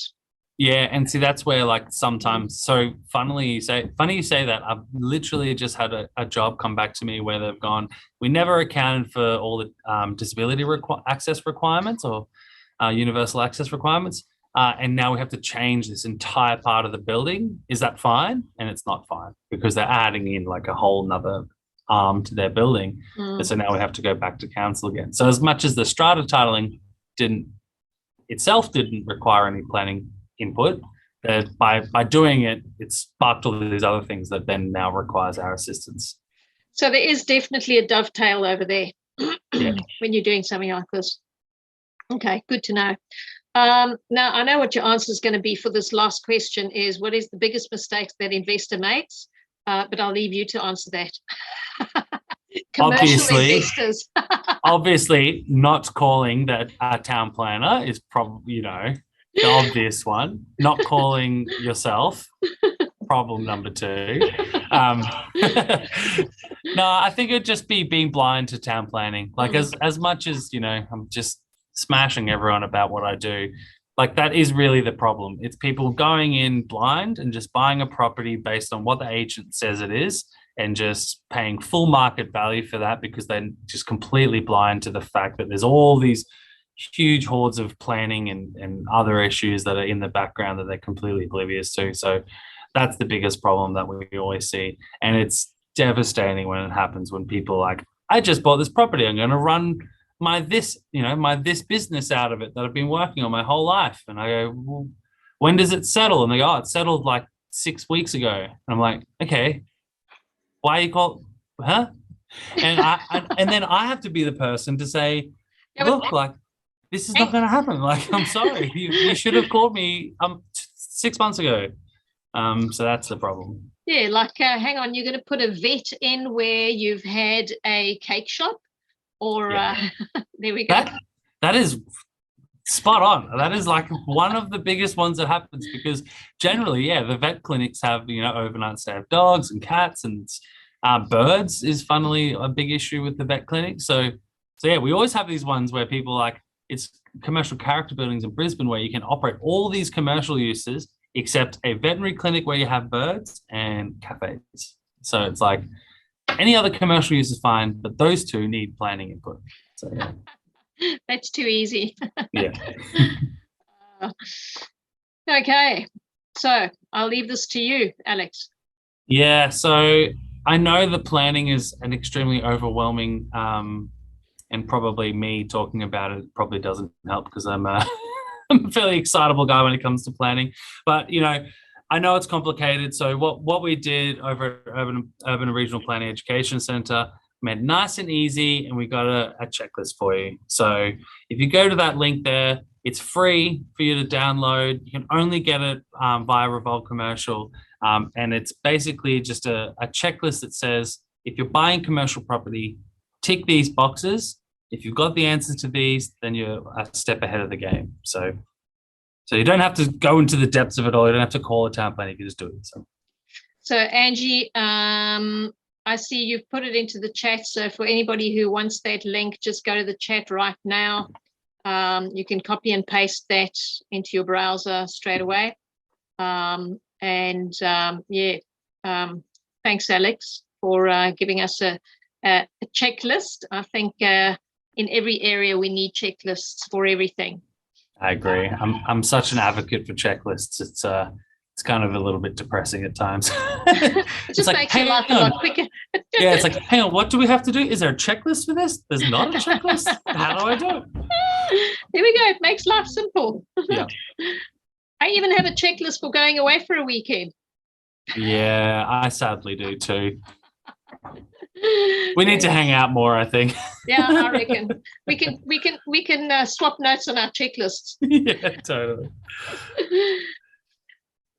Yeah, and see, that's where sometimes, so funny you say that. I've literally just had a job come back to me where they've gone, we never accounted for all the disability access requirements or universal access requirements. And now we have to change this entire part of the building. Is that fine? And it's not fine, because they're adding in a whole nother arm to their building. And so now we have to go back to council again. So as much as the strata titling didn't require any planning input, that by doing it, it sparked all these other things that then now requires our assistance. So there is definitely a dovetail over there when you're doing something like this. Okay, good to know. Now, I know what your answer is going to be for this last question is, what is the biggest mistake that investor makes? But I'll leave you to answer that. Commercial investors. Obviously, not calling that a town planner is probably, the obvious one. Not calling yourself, problem number 2. No, I think it'd just be being blind to town planning. Like as much as, I'm just smashing everyone about what I do. Like that is really the problem. It's people going in blind and just buying a property based on what the agent says it is and just paying full market value for that because they're just completely blind to the fact that there's all these huge hordes of planning and other issues that are in the background that they're completely oblivious to. So that's the biggest problem that we always see. And it's devastating when it happens, when people are like, I just bought this property. I'm going to run my this business out of it that I've been working on my whole life. And I go, well, when does it settle? And they go, oh, it settled like 6 weeks ago. And I'm like, okay, why are you called, huh? And then I have to be the person to say, look, like, this is not going to happen. Like, I'm sorry. You should have called me 6 months ago. So that's the problem. Yeah, like, hang on, you're going to put a vet in where you've had a cake shop? Or there we go. That is spot on. That is like one of the biggest ones that happens because generally, the vet clinics have, overnight stay of dogs and cats and birds is funnily a big issue with the vet clinic. So we always have these ones where people like, it's commercial character buildings in Brisbane where you can operate all these commercial uses except a veterinary clinic where you have birds and cafes. So it's like, any other commercial use is fine, but those two need planning input. So that's too easy. Yeah. Okay, so I'll leave this to you, Alex. Yeah, so I know the planning is an extremely overwhelming, and probably me talking about it probably doesn't help because I'm a fairly excitable guy when it comes to planning. But I know it's complicated. So what we did over at Urban and Regional Planning Education Centre made nice and easy, and we got a checklist for you. So if you go to that link there, it's free for you to download. You can only get it via Revolve Commercial, and it's basically just a checklist that says if you're buying commercial property, tick these boxes. If you've got the answers to these, then you're a step ahead of the game. So you don't have to go into the depths of it all. You don't have to call a town planner. You can just do it. So Angie, I see you've put it into the chat. So for anybody who wants that link, just go to the chat right now. You can copy and paste that into your browser straight away. Thanks, Alex, for giving us a checklist. I think in every area we need checklists for everything. I agree. I'm such an advocate for checklists. It's kind of a little bit depressing at times. It just like, makes your life a lot quicker. Yeah, it's like, hang on, what do we have to do? Is there a checklist for this? There's not a checklist? How do I do it? There we go. It makes life simple. Yeah. I even have a checklist for going away for a weekend. Yeah, I sadly do too. We need to hang out more, I think. Yeah, I reckon we can swap notes on our checklists. Yeah, totally.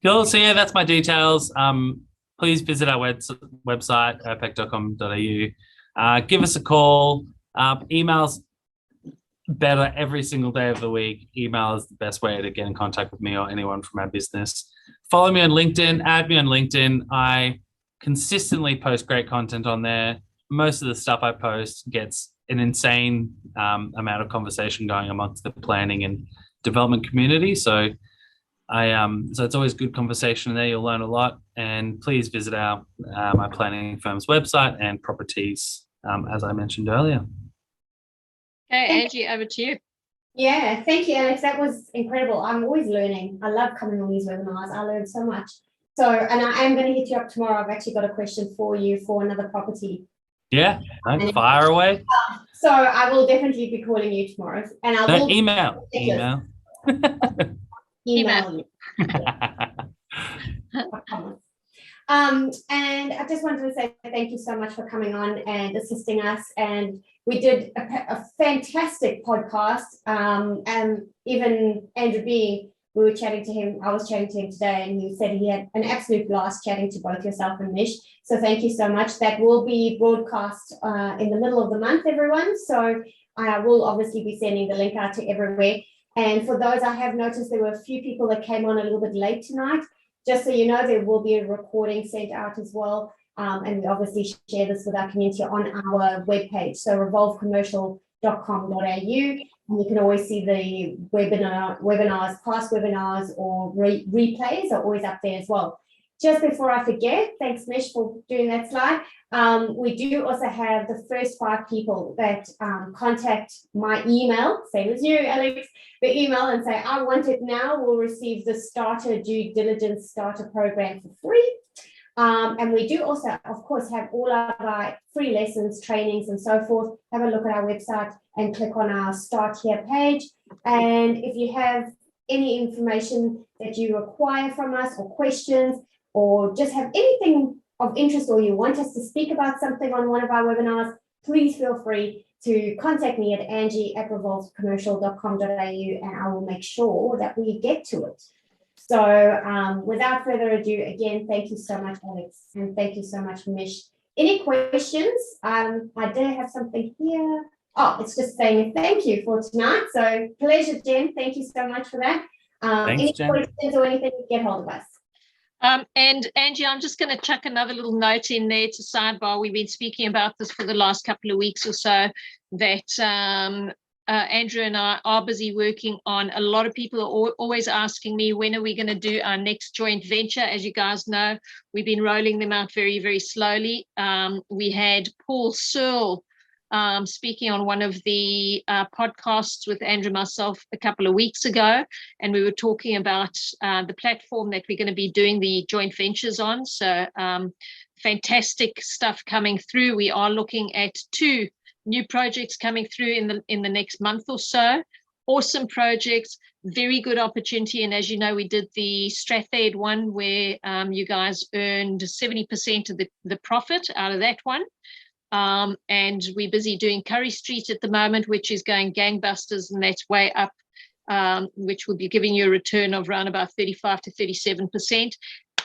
Cool. So that's my details. Please visit our website, urpec.com.au. Give us a call. Emails better every single day of the week. Email is the best way to get in contact with me or anyone from our business. Follow me on LinkedIn. Add me on LinkedIn. I consistently post great content on there. Most of the stuff I post gets an insane amount of conversation going amongst the planning and development community. So it's always good conversation there. You'll learn a lot. And please visit my planning firm's website and properties, as I mentioned earlier. Okay, Angie, over to you. Yeah, thank you, Alex. That was incredible. I'm always learning. I love coming on these webinars. I learned so much. So, and I am going to hit you up tomorrow. I've actually got a question for you for another property. Yeah, fire away. So I will definitely be calling you tomorrow. And I will email. Email you. And I just wanted to say thank you so much for coming on and assisting us. And we did a fantastic podcast. And even Andrew being we were chatting to him. I was chatting to him today, and he said he had an absolute blast chatting to both yourself and Mish. So thank you so much. That will be broadcast in the middle of the month, everyone. So I will obviously be sending the link out to everywhere. And for those, I have noticed there were a few people that came on a little bit late tonight. Just so you know, there will be a recording sent out as well. And we obviously share this with our community on our webpage. So revolvecommercial.com.au. And you can always see the webinars, past webinars, or replays are always up there as well. Just before I forget, thanks Mish for doing that slide. We do also have the first 5 people that contact my email, same as you, Alex, the email, and say, I want it now, will receive the starter due diligence starter program for free. And we do also, of course, have all of our free lessons, trainings, and so forth. Have a look at our website and click on our Start Here page. And if you have any information that you require from us, or questions, or just have anything of interest, or you want us to speak about something on one of our webinars, please feel free to contact me at angie@revolvecommercial.com.au, and I will make sure that we get to it. So without further ado, again, thank you so much, Alex, and thank you so much, Mish. Any questions? I do have something here. Oh, it's just saying thank you for tonight. So pleasure, Jen. Thank you so much for that. Thanks, any Jen. questions or anything, get hold of us. And Angie, I'm just going to chuck another little note in there to sidebar. We've been speaking about this for the last couple of weeks or so, that Andrew and I are busy working on. A lot of people are always asking me, when are we going to do our next joint venture? As you guys know, we've been rolling them out very, very slowly. We had Paul Searle speaking on one of the podcasts with Andrew and myself a couple of weeks ago, and we were talking about the platform that we're going to be doing the joint ventures on. So fantastic stuff coming through. We are looking at 2 new projects coming through in the next month or so. Awesome projects, very good opportunity. And as you know, we did the Strathade one where you guys earned 70% of the profit out of that one. And we're busy doing Curry Street at the moment, which is going gangbusters, and that's way up, which will be giving you a return of around about 35 to 37%.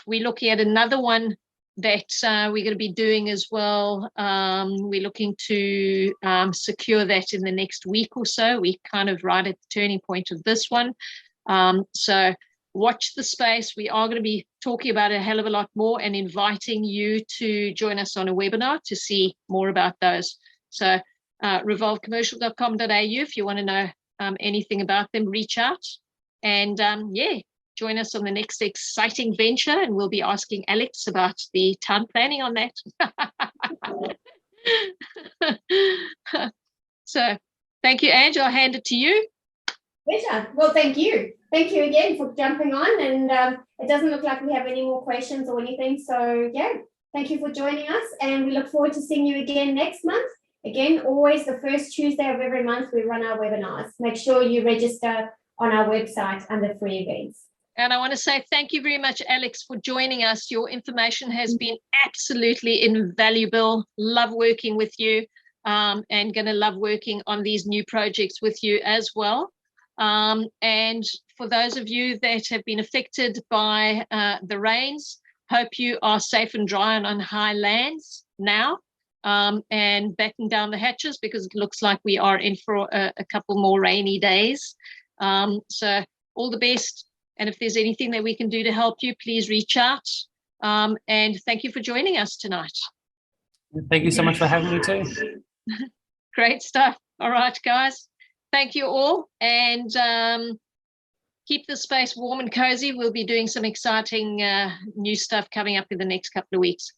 We're looking at another one that we're going to be doing as well. We're looking to secure that in the next week or so. We're kind of right at the turning point of this one. So watch the space. We are going to be talking about a hell of a lot more and inviting you to join us on a webinar to see more about those. So revolvecommercial.com.au, if you want to know anything about them, reach out. And yeah, join us on the next exciting venture, and we'll be asking Alex about the town planning on that. So thank you, Ange. I'll hand it to you. Pleasure. Well, thank you. Thank you again for jumping on. And it doesn't look like we have any more questions or anything. So yeah, thank you for joining us. And we look forward to seeing you again next month. Again, always the first Tuesday of every month, we run our webinars. Make sure you register on our website under free events. And I want to say thank you very much, Alex, for joining us. Your information has been absolutely invaluable. Love working with you, and going to love working on these new projects with you as well. And for those of you that have been affected by the rains, hope you are safe and dry and on high lands now, and batten down the hatches, because it looks like we are in for a couple more rainy days. So all the best. And if there's anything that we can do to help you, please reach out. And thank you for joining us tonight. Thank you so much for having me too. Great stuff. All right, guys. Thank you all. And keep the space warm and cozy. We'll be doing some exciting new stuff coming up in the next couple of weeks.